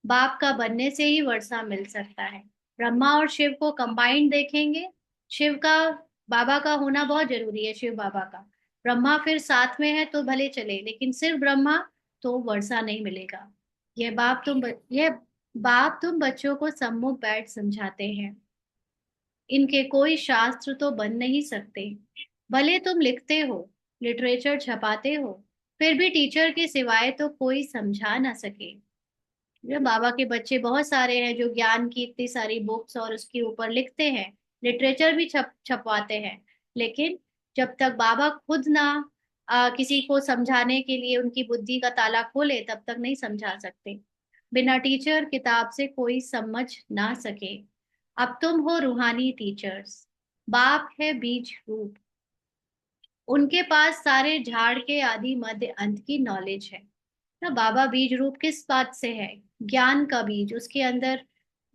[SPEAKER 1] बाप का बनने से ही वर्षा मिल सकता है। ब्रह्मा और शिव को कंबाइंड देखेंगे। शिव का, बाबा का होना बहुत जरूरी है, शिव बाबा का। ब्रह्मा फिर साथ में है तो भले चले, लेकिन सिर्फ ब्रह्मा तो वर्षा नहीं मिलेगा। यह बाप तुम बच्चों को सम्मुख बैठ समझाते हैं। इनके कोई शास्त्र तो बन नहीं सकते। भले तुम लिखते हो, लिटरेचर छपाते हो, फिर भी टीचर के सिवाय तो कोई समझा ना सके। ये बाबा के बच्चे बहुत सारे हैं जो ज्ञान की इतनी सारी बुक्स और उसके ऊपर लिखते हैं, लिटरेचर भी छपवाते हैं, लेकिन जब तक बाबा खुद ना किसी को समझाने के लिए उनकी बुद्धि का ताला खोले, तब तक नहीं समझा सकते। बिना टीचर किताब से कोई समझ ना सके। अब तुम हो रूहानी टीचर्स। बाप है बीज रूप, उनके पास सारे झाड़ के आदि मध्य अंत की नॉलेज है ना। बाबा बीज रूप किस बात से है? ज्ञान का बीज, उसके अंदर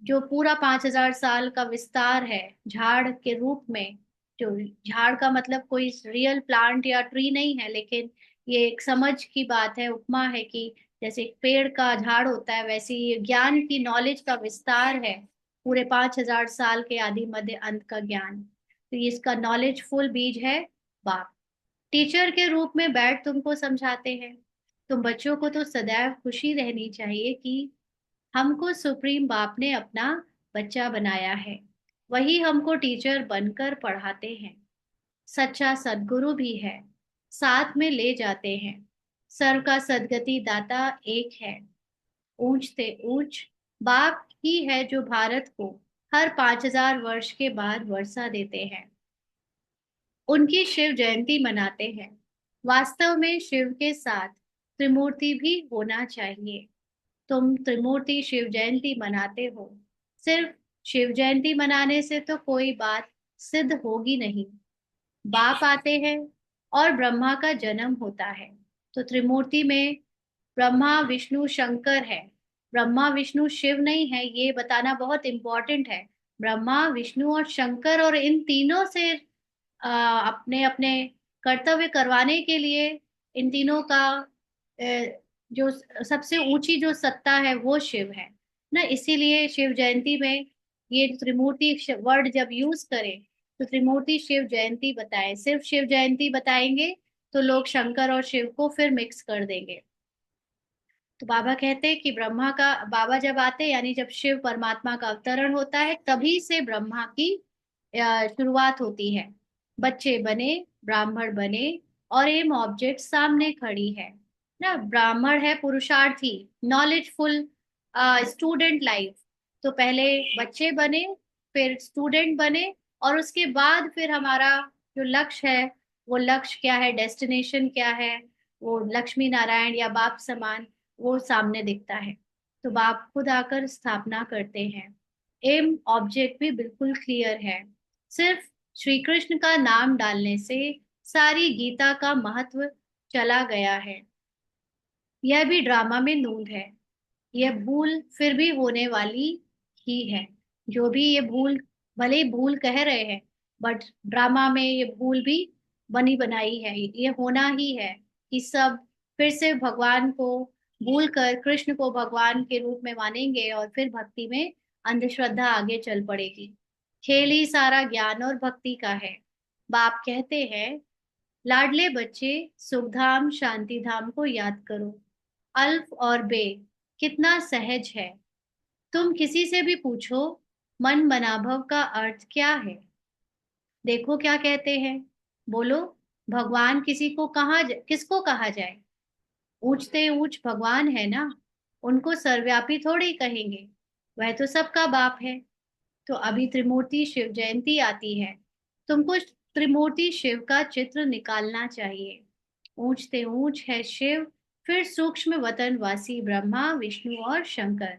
[SPEAKER 1] जो पूरा 5,000 साल का विस्तार है झाड़ के रूप में। जो झाड़ का मतलब कोई रियल प्लांट या ट्री नहीं है, लेकिन ये एक समझ की बात है, उपमा है कि जैसे एक पेड़ का झाड़ होता है, वैसे ये ज्ञान की नॉलेज का विस्तार है। पूरे 5,000 साल के आदि मध्य अंत का ज्ञान, तो ये इसका नॉलेजफुल बीज है बाप। टीचर के रूप में बैठ तुमको समझाते हैं। तुम बच्चों को तो सदैव खुशी रहनी चाहिए कि हमको सुप्रीम बाप ने अपना बच्चा बनाया है, वही हमको टीचर बनकर पढ़ाते हैं। सच्चा सदगुरु भी है, साथ में ले जाते हैं। सर्व का सदगति दाता एक है, ऊंच से ऊंच बाप ही है जो भारत को हर 5,000 वर्ष के बाद वर्षा देते हैं। उनकी शिव जयंती मनाते हैं। वास्तव में शिव के साथ त्रिमूर्ति भी होना चाहिए। तुम त्रिमूर्ति शिव जयंती मनाते हो, सिर्फ शिव जयंती मनाने से तो कोई बात सिद्ध होगी नहीं। बाप आते हैं और ब्रह्मा का जन्म होता है, तो त्रिमूर्ति में ब्रह्मा विष्णु शंकर है। ब्रह्मा विष्णु शिव नहीं है, ये बताना बहुत इंपॉर्टेंट है। ब्रह्मा विष्णु और शंकर, और इन तीनों से अपने अपने कर्तव्य करवाने के लिए इन तीनों का जो सबसे ऊंची जो सत्ता है वो शिव है ना। इसीलिए शिव जयंती में ये त्रिमूर्ति वर्ड जब यूज करें तो त्रिमूर्ति शिव जयंती बताएं। सिर्फ शिव जयंती बताएंगे तो लोग शंकर और शिव को फिर मिक्स कर देंगे। तो बाबा कहते हैं कि ब्रह्मा का बाबा जब आते यानी जब शिव परमात्मा का अवतरण होता है, तभी से ब्रह्मा की शुरुआत होती है। बच्चे बने, ब्राह्मण बने, और एम ऑब्जेक्ट सामने खड़ी है ना। ब्राह्मण है पुरुषार्थी, नॉलेजफुल स्टूडेंट लाइफ। तो पहले बच्चे बने, फिर स्टूडेंट बने, और उसके बाद फिर हमारा जो लक्ष्य है, वो लक्ष्य क्या है, डेस्टिनेशन क्या है, वो लक्ष्मी नारायण या बाप समान वो सामने दिखता है। तो बाप खुद आकर स्थापना करते हैं। एम ऑब्जेक्ट भी बिल्कुल क्लियर है। सिर्फ श्री कृष्ण का नाम डालने से सारी गीता का महत्व चला गया है। यह भी ड्रामा में नूंद है। यह भूल फिर भी होने वाली ही है। जो भी ये भूल, भले ही भूल कह रहे हैं, बट ड्रामा में ये भूल भी बनी बनाई है, ये होना ही है कि सब फिर से भगवान को भूल कर कृष्ण को भगवान के रूप में मानेंगे, और फिर भक्ति में अंधश्रद्धा आगे चल पड़ेगी। खेल ही सारा ज्ञान और भक्ति का है। बाप कहते हैं, लाडले बच्चे, सुखधाम शांति धाम को याद करो। अल्फ और बे कितना सहज है। तुम किसी से भी पूछो मन मनाभव का अर्थ क्या है। देखो क्या कहते हैं, बोलो भगवान किसी को किसको कहा जाए? ऊंचते ऊंच भगवान है ना, उनको सर्वव्यापी थोड़े ही कहेंगे, वह तो सबका बाप है। तो अभी त्रिमूर्ति शिव जयंती आती है, तुमको त्रिमूर्ति शिव का चित्र निकालना चाहिए। ऊंचते ऊंच है शिव, फिर सूक्ष्म वतन वासी ब्रह्मा विष्णु और शंकर।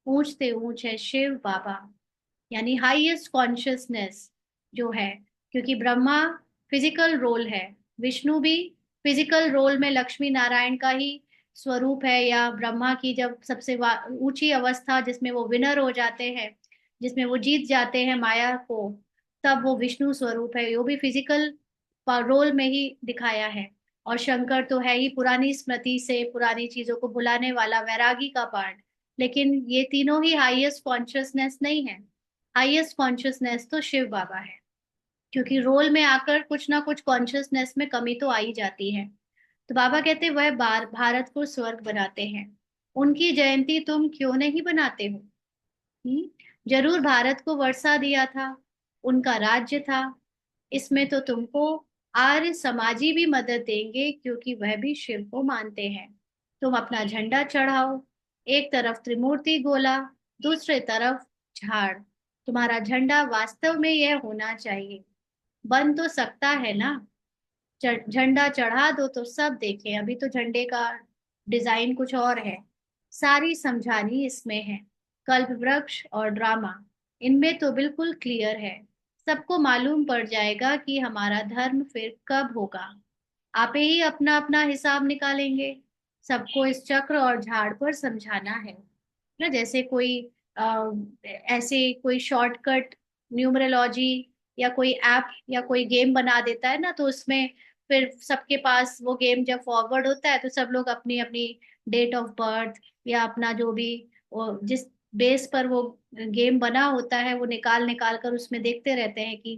[SPEAKER 1] ऊंचते ऊंच है शिव बाबा, यानी हाईएस्ट कॉन्शियसनेस जो है। क्योंकि ब्रह्मा फिजिकल रोल है, विष्णु भी फिजिकल रोल में लक्ष्मी नारायण का ही स्वरूप है, या ब्रह्मा की जब सबसे ऊंची अवस्था जिसमें वो विनर हो जाते हैं, जिसमें वो जीत जाते हैं माया को, तब वो विष्णु स्वरूप है, वो भी फिजिकल रोल में ही दिखाया है। और शंकर तो है ही पुरानी स्मृति से पुरानी चीजों को भुलाने वाला वैरागी का पार्ट। लेकिन ये तीनों ही हाईएस्ट कॉन्शियसनेस नहीं है। हाईएस्ट कॉन्शियसनेस तो शिव बाबा है, क्योंकि रोल में आकर कुछ ना कुछ कॉन्शियसनेस में कमी तो आ ही जाती है। तो बाबा कहते वह भारत को स्वर्ग बनाते हैं। उनकी जयंती तुम क्यों नहीं बनाते हो? जरूर भारत को वर्षा दिया था, उनका राज्य था। इसमें तो तुमको आर्य समाजी भी मदद देंगे, क्योंकि वह भी शिव को मानते हैं। तुम अपना झंडा चढ़ाओ, एक तरफ त्रिमूर्ति गोला, दूसरे तरफ झाड़। तुम्हारा झंडा वास्तव में यह होना चाहिए। बन तो सकता है ना, झंडा चढ़ा दो तो सब देखें। अभी तो झंडे का डिजाइन कुछ और है, सारी समझानी इसमें है। कल्प वृक्ष और ड्रामा, इनमें तो बिल्कुल क्लियर है। सबको मालूम पड़ जाएगा कि हमारा धर्म फिर कब होगा। आप ही अपना अपना हिसाब निकालेंगे। सबको इस चक्र और झाड़ पर समझाना है ना। जैसे कोई अ, ऐसे कोई शॉर्टकट न्यूमरोलॉजी या कोई ऐप या कोई गेम बना देता है ना, तो उसमें फिर सबके पास वो गेम जब फॉरवर्ड होता है तो सब लोग अपनी अपनी डेट ऑफ बर्थ या अपना जो भी वो जिस बेस पर वो गेम बना होता है वो निकाल निकाल कर उसमें देखते रहते हैं कि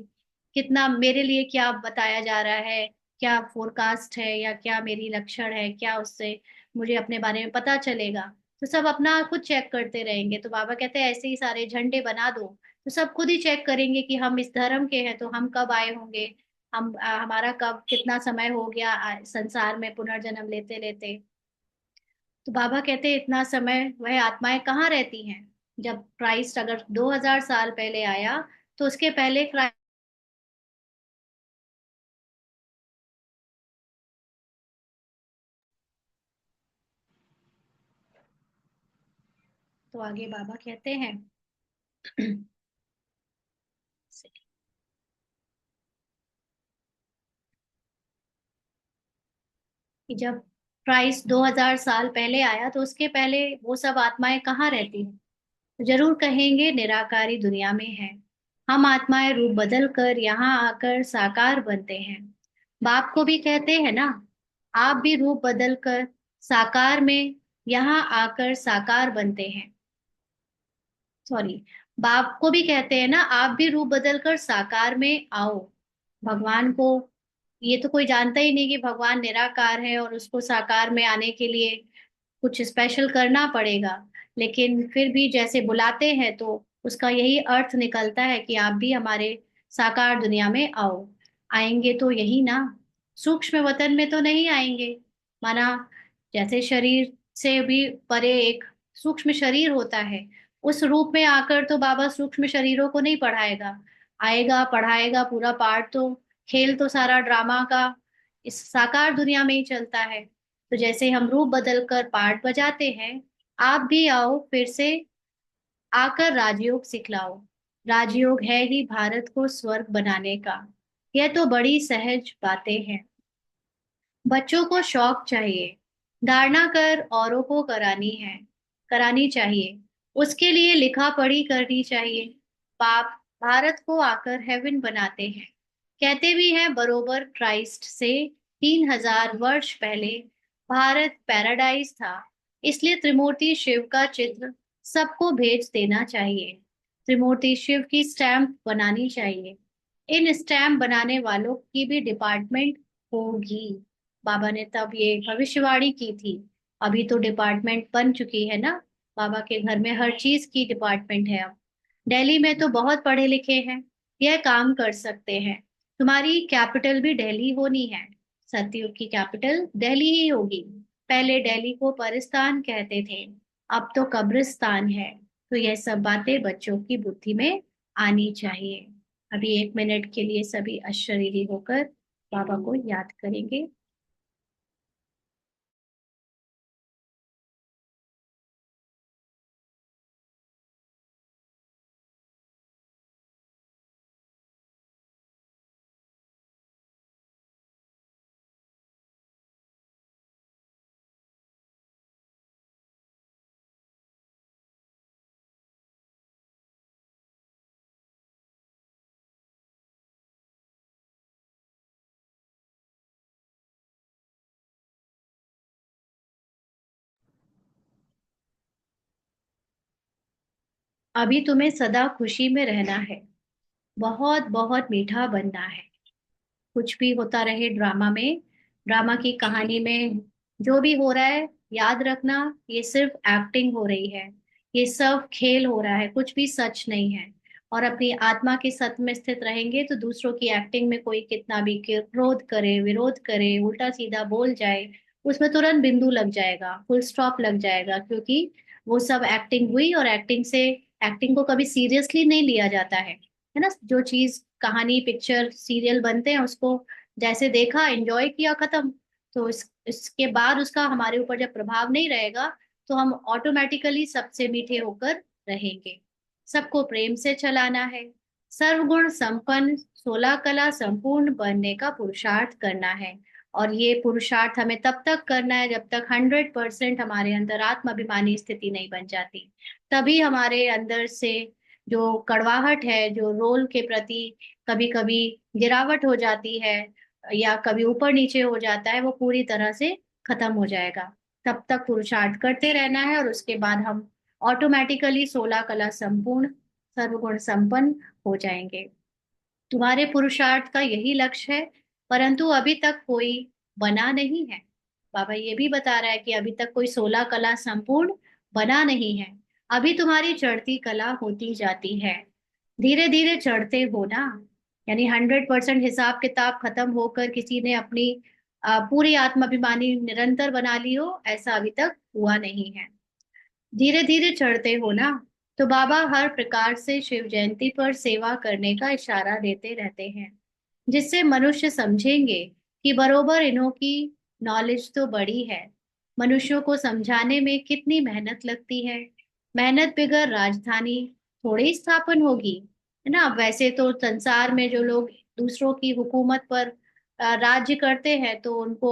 [SPEAKER 1] कितना मेरे लिए क्या बताया जा रहा है, क्या फोरकास्ट है या क्या मेरी लक्षण है, क्या उससे मुझे अपने बारे में पता चलेगा। तो सब अपना खुद चेक करते रहेंगे। तो बाबा कहते हैं ऐसे ही सारे झंडे बना दो, तो सब खुद ही चेक करेंगे कि हम इस धर्म के हैं तो हम कब आए होंगे, हम हमारा कब कितना समय हो गया संसार में पुनर्जन्म लेते लेते। तो बाबा कहते हैं इतना समय वह आत्माएं कहाँ रहती हैं। जब क्राइस्ट अगर 2000 साल पहले आया तो उसके पहले क्राइस्ट। तो आगे बाबा कहते हैं कि जब क्राइस्ट 2000 साल पहले आया तो उसके पहले वो सब आत्माएं कहाँ रहती हैं। तो जरूर कहेंगे निराकारी दुनिया में है। हम आत्माएं रूप बदल कर यहाँ आकर साकार बनते हैं। बाप को भी कहते हैं ना, आप भी रूप बदल कर साकार में यहाँ आकर साकार बनते हैं। सॉरी, बाप को भी कहते हैं ना, आप भी रूप बदल कर साकार में आओ। भगवान को ये तो कोई जानता ही नहीं कि भगवान निराकार है और उसको साकार में आने के लिए कुछ स्पेशल करना पड़ेगा। लेकिन फिर भी जैसे बुलाते हैं तो उसका यही अर्थ निकलता है कि आप भी हमारे साकार दुनिया में आओ। आएंगे तो यही ना, सूक्ष्म वतन में तो नहीं आएंगे। माना जैसे शरीर से भी परे एक सूक्ष्म शरीर होता है, उस रूप में आकर तो बाबा सूक्ष्म शरीरों को नहीं पढ़ाएगा। आएगा पढ़ाएगा, पूरा पार्ट तो खेल तो सारा ड्रामा का इस साकार दुनिया में ही चलता है। तो जैसे हम रूप बदल कर पार्ट बजाते हैं, आप भी आओ फिर से आकर राजयोग सिखलाओ। राजयोग है ही भारत को स्वर्ग बनाने का। यह तो बड़ी सहज बातें हैं। बच्चों को शौक चाहिए, धारणा कर औरों को करानी चाहिए। उसके लिए लिखा पढ़ी करनी चाहिए। पाप भारत को आकर हेवन बनाते हैं। कहते भी हैं बरोबर क्राइस्ट से 3000 वर्ष पहले भारत पैराडाइज था। इसलिए त्रिमूर्ति शिव का चित्र सबको भेज देना चाहिए। त्रिमूर्ति शिव की स्टैम्प बनानी चाहिए। इन स्टैम्प बनाने वालों की भी डिपार्टमेंट होगी। बाबा ने तब ये भविष्यवाणी की थी। अभी तो डिपार्टमेंट बन चुकी है ना। बाबा के घर में हर चीज की डिपार्टमेंट है अब। दिल्ली में तो बहुत पढ़े लिखे हैं, यह काम कर सकते हैं। तुम्हारी कैपिटल भी दिल्ली होनी है। सतयुग की कैपिटल दिल्ली ही होगी। पहले दिल्ली को परिस्तान कहते थे, अब तो कब्रिस्तान है। तो यह सब बातें बच्चों की बुद्धि में आनी चाहिए। अभी 1 मिनट के लिए सभी अशरीरी होकर बाबा को याद करेंगे। अभी तुम्हें सदा खुशी में रहना है, बहुत बहुत मीठा बनना है। कुछ भी होता रहे ड्रामा में, ड्रामा की कहानी में जो भी हो रहा है, याद रखना ये सिर्फ एक्टिंग हो रही है। ये सब खेल हो रहा है, कुछ भी सच नहीं है। और अपनी आत्मा के सत्य में स्थित रहेंगे तो दूसरों की एक्टिंग में कोई कितना भी क्रोध करे, विरोध करे, उल्टा सीधा बोल जाए, उसमें तुरंत बिंदु लग जाएगा, फुल स्टॉप लग जाएगा। क्योंकि वो सब एक्टिंग हुई और एक्टिंग को कभी सीरियसली नहीं लिया जाता है ना। जो चीज कहानी पिक्चर सीरियल बनते हैं उसको जैसे देखा, एंजॉय किया, खत्म। तो इसके बाद उसका हमारे ऊपर जब प्रभाव नहीं रहेगा तो हम ऑटोमेटिकली सबसे मीठे होकर रहेंगे। सबको प्रेम से चलाना है। सर्वगुण संपन्न 16 कला संपूर्ण बनने का पुरुषार्थ करना है। और ये पुरुषार्थ हमें तब तक करना है जब तक 100% हमारे अंदर आत्माभिमानी स्थिति नहीं बन जाती। तभी हमारे अंदर से जो कड़वाहट है, जो रोल के प्रति कभी कभी गिरावट हो जाती है या कभी ऊपर नीचे हो जाता है, वो पूरी तरह से खत्म हो जाएगा। तब तक पुरुषार्थ करते रहना है और उसके बाद हम ऑटोमेटिकली 16 कला संपूर्ण सर्वगुण संपन्न हो जाएंगे। तुम्हारे पुरुषार्थ का यही लक्ष्य है, परंतु अभी तक कोई बना नहीं है। बाबा ये भी बता रहा है कि अभी तक कोई 16 कला संपूर्ण बना नहीं है। अभी तुम्हारी चढ़ती कला होती जाती है, धीरे धीरे चढ़ते हो ना। यानी 100% हिसाब किताब खत्म होकर किसी ने अपनी पूरी आत्माभिमानी निरंतर बना ली हो, ऐसा अभी तक हुआ नहीं है। धीरे धीरे चढ़ते हो ना। तो बाबा हर प्रकार से शिव जयंती पर सेवा करने का इशारा देते रहते हैं, जिससे मनुष्य समझेंगे कि बरोबर इन्हों की नॉलेज तो बड़ी है। मनुष्यों को समझाने में कितनी मेहनत लगती है। मेहनत बगैर राजधानी थोड़ी स्थापन होगी, है ना। वैसे तो संसार में जो लोग दूसरों की हुकूमत पर राज्य करते हैं तो उनको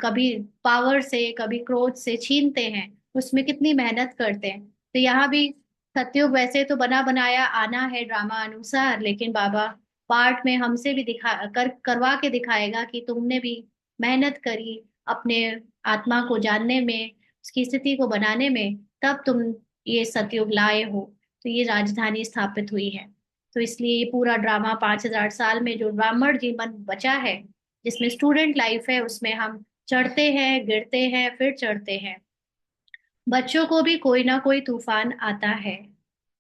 [SPEAKER 1] कभी पावर से कभी क्रोध से छीनते हैं, उसमें कितनी मेहनत करते हैं। तो यहाँ भी सतयुग वैसे तो बना बनाया आना है ड्रामा अनुसार, लेकिन बाबा पार्ट में हमसे भी करवा के दिखाएगा कि तुमने भी मेहनत करी अपने आत्मा को जानने में, उसकी स्थिति को बनाने में, तब तुम ये सतयुग लाए हो, तो ये राजधानी स्थापित हुई है। तो इसलिए ये पूरा ड्रामा 5,000 साल में जो ब्राह्मण जीवन बचा है, जिसमें स्टूडेंट लाइफ है, उसमें हम चढ़ते हैं, गिरते हैं, फिर चढ़ते हैं। बच्चों को भी कोई ना कोई तूफान आता है।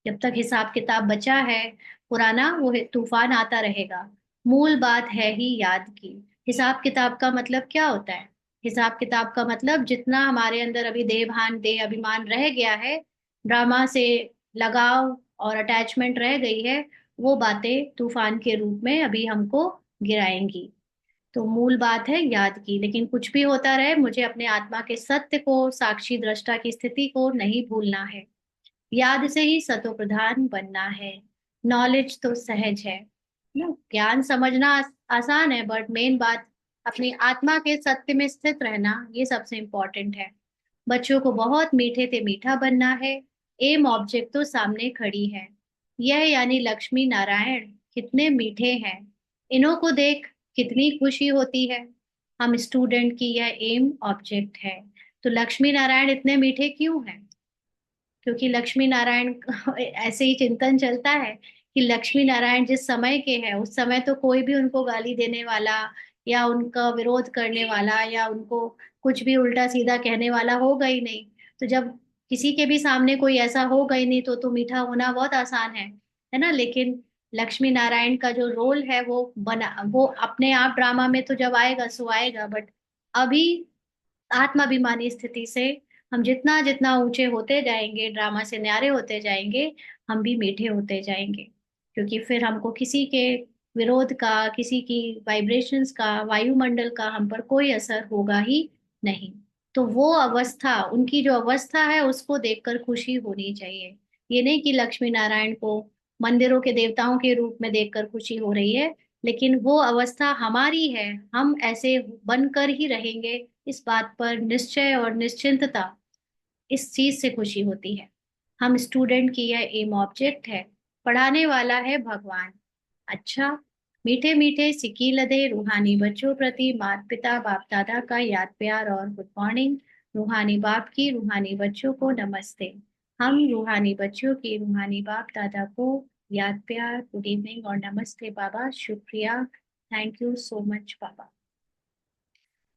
[SPEAKER 1] जब तक हिसाब किताब बचा है पुराना, वो तूफान आता रहेगा। मूल बात है ही याद की। हिसाब किताब का मतलब क्या होता है? हिसाब किताब का मतलब जितना हमारे अंदर अभी देह भान देह अभिमान रह गया है, ड्रामा से लगाव और अटैचमेंट रह गई है, वो बातें तूफान के रूप में अभी हमको गिराएंगी। तो मूल बात है याद की। लेकिन कुछ भी होता रहे, मुझे अपने आत्मा के सत्य को, साक्षी दृष्टा की स्थिति को नहीं भूलना है। याद से ही सतो प्रधान बनना है। नॉलेज तो सहज है ना, ज्ञान समझना आसान है, बट मेन बात अपनी आत्मा के सत्य में स्थित रहना, ये सबसे इम्पोर्टेंट है। बच्चों को बहुत मीठे से मीठा बनना है। एम ऑब्जेक्ट तो सामने खड़ी है, यह यानी लक्ष्मी नारायण कितने मीठे हैं। इन्हों को देख कितनी खुशी होती है। हम स्टूडेंट की यह एम ऑब्जेक्ट है। तो लक्ष्मी नारायण इतने मीठे क्यों हैं? क्योंकि लक्ष्मी नारायण ऐसे ही चिंतन चलता है कि लक्ष्मी नारायण जिस समय के हैं, उस समय तो कोई भी उनको गाली देने वाला या उनका विरोध करने वाला या उनको कुछ भी उल्टा सीधा कहने वाला होगा ही नहीं। तो जब किसी के भी सामने कोई ऐसा होगा ही नहीं, तो मीठा होना बहुत आसान है ना। लेकिन लक्ष्मी नारायण का जो रोल है वो अपने आप ड्रामा में तो जब आएगा सो आएगा, बट अभी आत्माभिमानी स्थिति से हम जितना जितना ऊंचे होते जाएंगे, ड्रामा से न्यारे होते जाएंगे, हम भी मीठे होते जाएंगे। क्योंकि फिर हमको किसी के विरोध का, किसी की वाइब्रेशंस का, वायुमंडल का हम पर कोई असर होगा ही नहीं। तो वो अवस्था, उनकी जो अवस्था है, उसको देखकर खुशी होनी चाहिए। ये नहीं कि लक्ष्मी नारायण को मंदिरों के देवताओं के रूप में देखकर खुशी हो रही है, लेकिन वो अवस्था हमारी है। हम ऐसे बनकर ही रहेंगे, इस बात पर निश्चय और निश्चिंतता, इस चीज से खुशी होती है। हम स्टूडेंट की यह एम ऑब्जेक्ट है, पढ़ाने वाला है भगवान। अच्छा, मीठे मीठे सिक्की लदे रूहानी बच्चों प्रति माता पिता बाप दादा का याद प्यार और गुड मॉर्निंग। रूहानी बाप की रूहानी बच्चों को नमस्ते। हम रूहानी बच्चों की रूहानी बाप दादा को याद प्यार, गुड इवनिंग और नमस्ते बाबा। शुक्रिया, थैंक यू सो मच बाबा।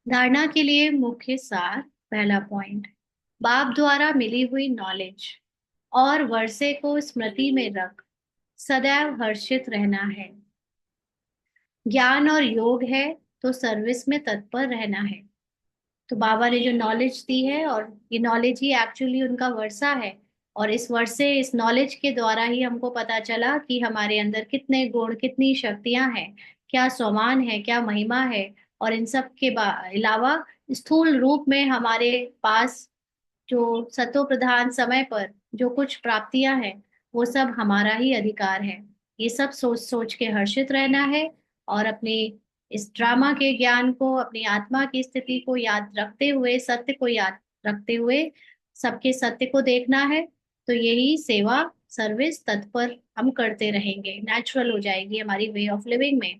[SPEAKER 1] धारणा के लिए मुख्य सार। पहला पॉइंट, बाप द्वारा मिली हुई नॉलेज और वर्षे को स्मृति में रख सदैव हर्षित रहना है। ज्ञान और योग है तो सर्विस में तत्पर रहना है। तो बाबा ने जो नॉलेज दी है, और ये नॉलेज ही एक्चुअली उनका वर्षा है। और इस वर्षे, इस नॉलेज के द्वारा ही हमको पता चला कि हमारे अंदर कितने गुण, कितनी शक्तियां हैं, क्या स्वमान है, क्या महिमा है। और इन सब के अलावा स्थूल रूप में हमारे पास जो सतो प्रधान समय पर जो कुछ प्राप्तियां हैं, वो सब हमारा ही अधिकार है। ये सब सोच सोच के हर्षित रहना है, और अपने इस ड्रामा के ज्ञान को, अपनी आत्मा की स्थिति को याद रखते हुए, सत्य को याद रखते हुए सबके सत्य को देखना है। तो यही सेवा, सर्विस, तत्पर हम करते रहेंगे, नेचुरल हो जाएगी हमारी वे ऑफ लिविंग में।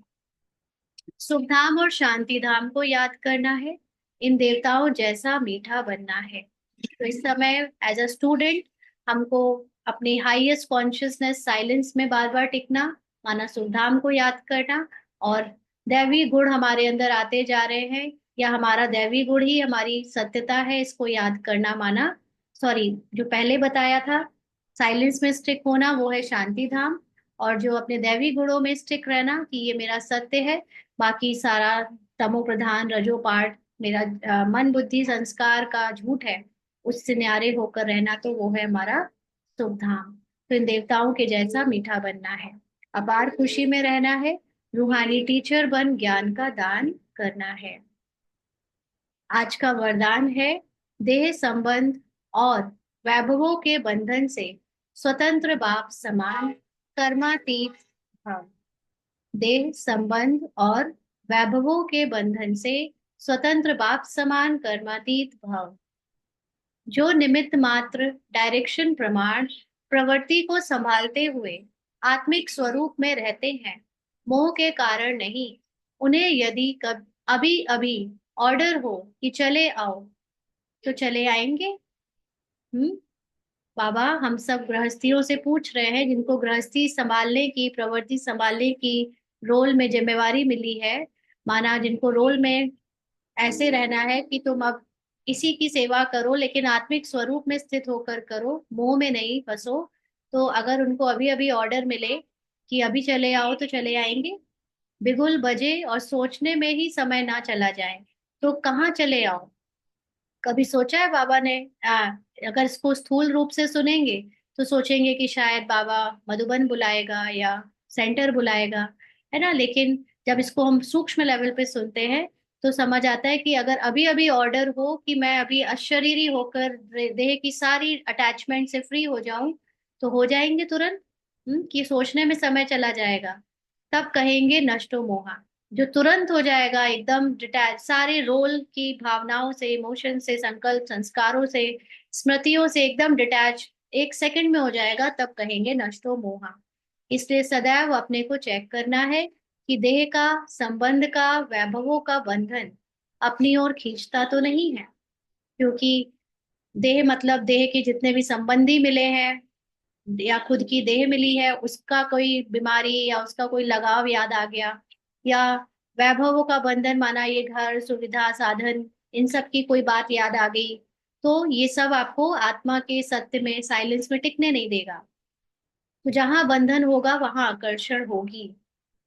[SPEAKER 1] सुख धाम और शांति धाम को याद करना है, इन देवताओं जैसा मीठा बनना है। तो इस समय एज अ स्टूडेंट हमको अपनी हाईएस्ट कॉन्शियसनेस साइलेंस में बार बार टिकना, माना सुख धाम को याद करना, और दैवी गुण हमारे अंदर आते जा रहे हैं, या हमारा दैवी गुण ही हमारी सत्यता है, इसको याद करना, माना सॉरी, जो पहले बताया था साइलेंस में स्टिक होना वो है शांति धाम, और जो अपने दैवी गुणों में स्टिक रहना कि ये मेरा सत्य है, बाकी सारा तमो प्रधान रजो पार्ट मेरा मन बुद्धि संस्कार का झूठ है, उससे न्यारे होकर रहना, तो वो है हमारा सुख धाम। तो इन देवताओं के जैसा मीठा बनना है, अपार खुशी में रहना है, रूहानी टीचर बन ज्ञान का दान करना है। आज का वरदान है, देह संबंध और वैभवों के बंधन से स्वतंत्र बाप समान कर्मातीत भव। देह संबंध और वैभवों के बंधन से स्वतंत्र बाप समान कर्मातीत भव। जो निमित्त मात्र डायरेक्शन प्रमाण प्रवृत्ति को संभालते हुए आत्मिक स्वरूप में रहते हैं, मोह के कारण नहीं, उन्हें यदि कब अभी अभी ऑर्डर हो कि चले आओ, तो चले आएंगे। हम्म। बाबा हम सब गृहस्थियों से पूछ रहे हैं, जिनको गृहस्थी संभालने की, प्रवृत्ति संभालने की रोल में जिम्मेवारी मिली है, माना जिनको रोल में ऐसे रहना है कि तुम अब इसी की सेवा करो, लेकिन आत्मिक स्वरूप में स्थित होकर करो, मोह में नहीं फंसो। तो अगर उनको अभी अभी ऑर्डर मिले कि अभी चले आओ, तो चले आएंगे। बिगुल बजे और सोचने में ही समय ना चला जाए, तो कहाँ चले आओ। कभी सोचा है बाबा ने, अगर इसको स्थूल रूप से सुनेंगे तो सोचेंगे कि शायद बाबा मधुबन बुलाएगा या सेंटर बुलाएगा, है ना। लेकिन जब इसको हम सूक्ष्म लेवल पे सुनते हैं तो समझ आता है कि अगर अभी अभी ऑर्डर हो कि मैं अभी अशरीरी होकर देह की सारी अटैचमेंट से फ्री हो जाऊं, तो हो जाएंगे तुरंत। कि सोचने में समय चला जाएगा, तब कहेंगे नष्टो मोहा। जो तुरंत हो जाएगा, एकदम डिटैच, सारे रोल की भावनाओं से, इमोशन से, संकल्प संस्कारों से, स्मृतियों से एकदम डिटैच, एक सेकंड में हो जाएगा, तब कहेंगे नष्टो मोहा। इसलिए सदैव अपने को चेक करना है कि देह का, संबंध का, वैभवों का बंधन अपनी ओर खींचता तो नहीं है। क्योंकि देह मतलब देह के जितने भी संबंधी मिले हैं, या खुद की देह मिली है, उसका कोई बीमारी या उसका कोई लगाव याद आ गया, या वैभवों का बंधन, माना ये घर सुविधा साधन, इन सब की कोई बात याद आ गई, तो ये सब आपको आत्मा के सत्य में, साइलेंस में टिकने नहीं देगा। तो जहां बंधन होगा वहां आकर्षण होगी।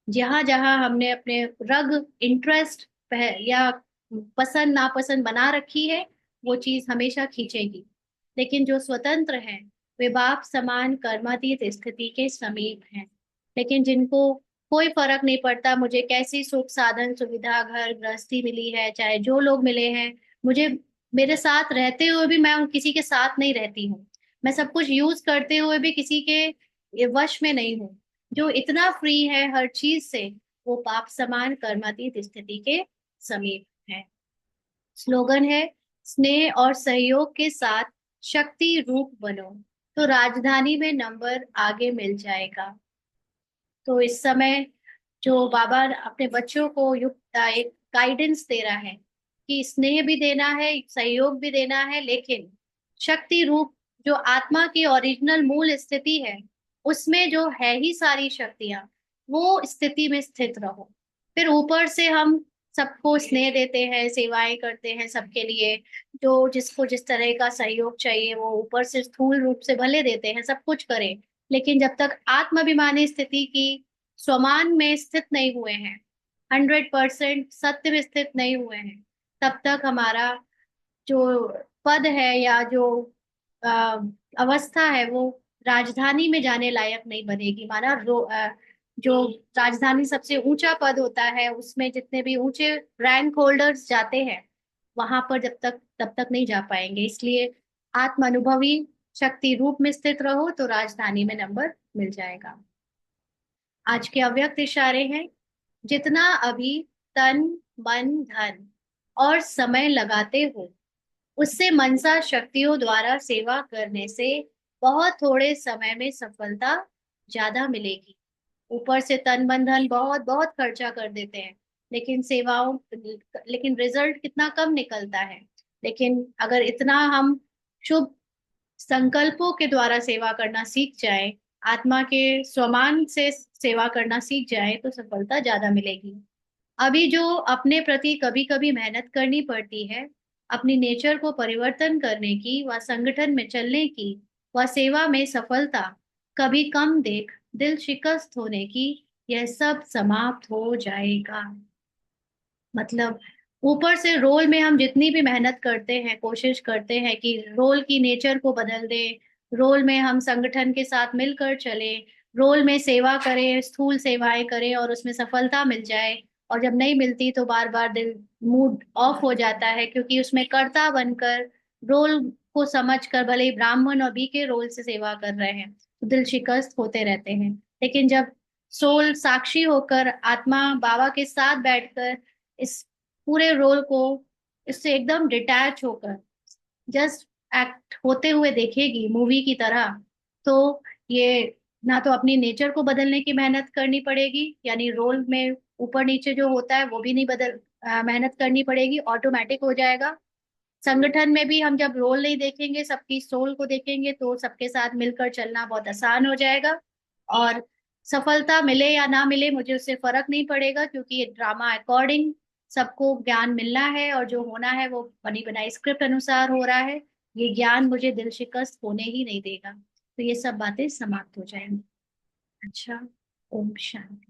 [SPEAKER 1] जहां जहां हमने अपने रग, इंटरेस्ट या पसंद नापसंद बना रखी है, वो चीज हमेशा खींचेगी। लेकिन जो स्वतंत्र हैं, वे बाप समान कर्मातीत स्थिति के समीप हैं। लेकिन जिनको कोई फर्क नहीं पड़ता, मुझे कैसी सुख साधन सुविधा घर गृहस्थी मिली है, चाहे जो लोग मिले हैं, मुझे मेरे साथ रहते हुए भी मैं किसी के साथ नहीं रहती हूँ, मैं सब कुछ यूज करते हुए भी किसी के ये वश में नहीं हूँ, जो इतना फ्री है हर चीज से, वो पाप समान कर्मातीत स्थिति के समीप है। स्लोगन है, स्नेह और सहयोग के साथ शक्ति रूप बनो, तो राजधानी में नंबर आगे मिल जाएगा। तो इस समय जो बाबा अपने बच्चों को युक्त एक गाइडेंस दे रहा है कि स्नेह भी देना है, सहयोग भी देना है, लेकिन शक्ति रूप जो आत्मा की ओरिजिनल मूल स्थिति है, उसमें जो है ही सारी शक्तियां, वो स्थिति में स्थित रहो। फिर ऊपर से हम सबको स्नेह देते हैं, सेवाएं करते हैं सबके लिए, जो जिसको जिस तरह का सहयोग चाहिए वो ऊपर से स्थूल रूप से भले देते हैं, सब कुछ करें, लेकिन जब तक आत्माभिमानी स्थिति की स्वमान में स्थित नहीं हुए हैं, 100% सत्य में स्थित नहीं हुए हैं, तब तक हमारा जो पद है या जो अ, अवस्था है, वो राजधानी में जाने लायक नहीं बनेगी। माना जो राजधानी सबसे ऊंचा पद होता है, उसमें जितने भी ऊंचे रैंक होल्डर्स जाते हैं, वहां पर जब तक तब तक नहीं जा पाएंगे। इसलिए आत्म अनुभवी शक्ति रूप में स्थित रहो, तो राजधानी में नंबर मिल जाएगा। आज के अव्यक्त इशारे हैं। जितना अभी तन, मन, धन और समय लगाते हो, उससे मनसा शक्तियों द्वारा सेवा करने से बहुत थोड़े समय में सफलता ज्यादा मिलेगी। ऊपर से तन मन धन बहुत बहुत खर्चा कर देते हैं, लेकिन लेकिन रिजल्ट कितना कम निकलता है। लेकिन अगर इतना हम शुभ संकल्पों के द्वारा सेवा करना सीख जाए, आत्मा के स्वमान से सेवा करना सीख जाए, तो सफलता ज्यादा मिलेगी। अभी जो अपने प्रति कभी कभी मेहनत करनी पड़ती है, अपनी नेचर को परिवर्तन करने की व संगठन में चलने की व सेवा में सफलता कभी कम देख दिल शिकस्त होने की, यह सब समाप्त हो जाएगा। मतलब ऊपर से रोल में हम जितनी भी मेहनत करते हैं, कोशिश करते हैं कि रोल की नेचर को बदल दें, रोल में हम संगठन के साथ मिलकर चले, रोल में सेवा करें, स्थूल सेवाएं करें और उसमें सफलता मिल जाए, और जब नहीं मिलती तो बार बार दिल मूड ऑफ हो जाता है, क्योंकि उसमें कर्ता बनकर रोल को समझकर भले ही ब्राह्मण और बी के रोल से सेवा कर रहे हैं, तो दिल शिकस्त होते रहते हैं। लेकिन जब सोल साक्षी होकर आत्मा बाबा के साथ बैठकर इस पूरे रोल को, इससे एकदम डिटैच होकर जस्ट एक्ट होते हुए देखेगी मूवी की तरह, तो ये ना तो अपनी नेचर को बदलने की मेहनत करनी पड़ेगी, यानी रोल में ऊपर नीचे जो होता है वो भी नहीं मेहनत करनी पड़ेगी, ऑटोमेटिक हो जाएगा। संगठन में भी हम जब रोल नहीं देखेंगे, सबकी सोल को देखेंगे, तो सबके साथ मिलकर चलना बहुत आसान हो जाएगा। और सफलता मिले या ना मिले मुझे उससे फर्क नहीं पड़ेगा, क्योंकि ये ड्रामा अकॉर्डिंग सबको ज्ञान मिलना है, और जो होना है वो बनी बनाई स्क्रिप्ट अनुसार हो रहा है। ये ज्ञान मुझे दिल शिकस्त होने ही नहीं देगा, तो ये सब बातें समाप्त हो जाएंगी। अच्छा। ओम शांति।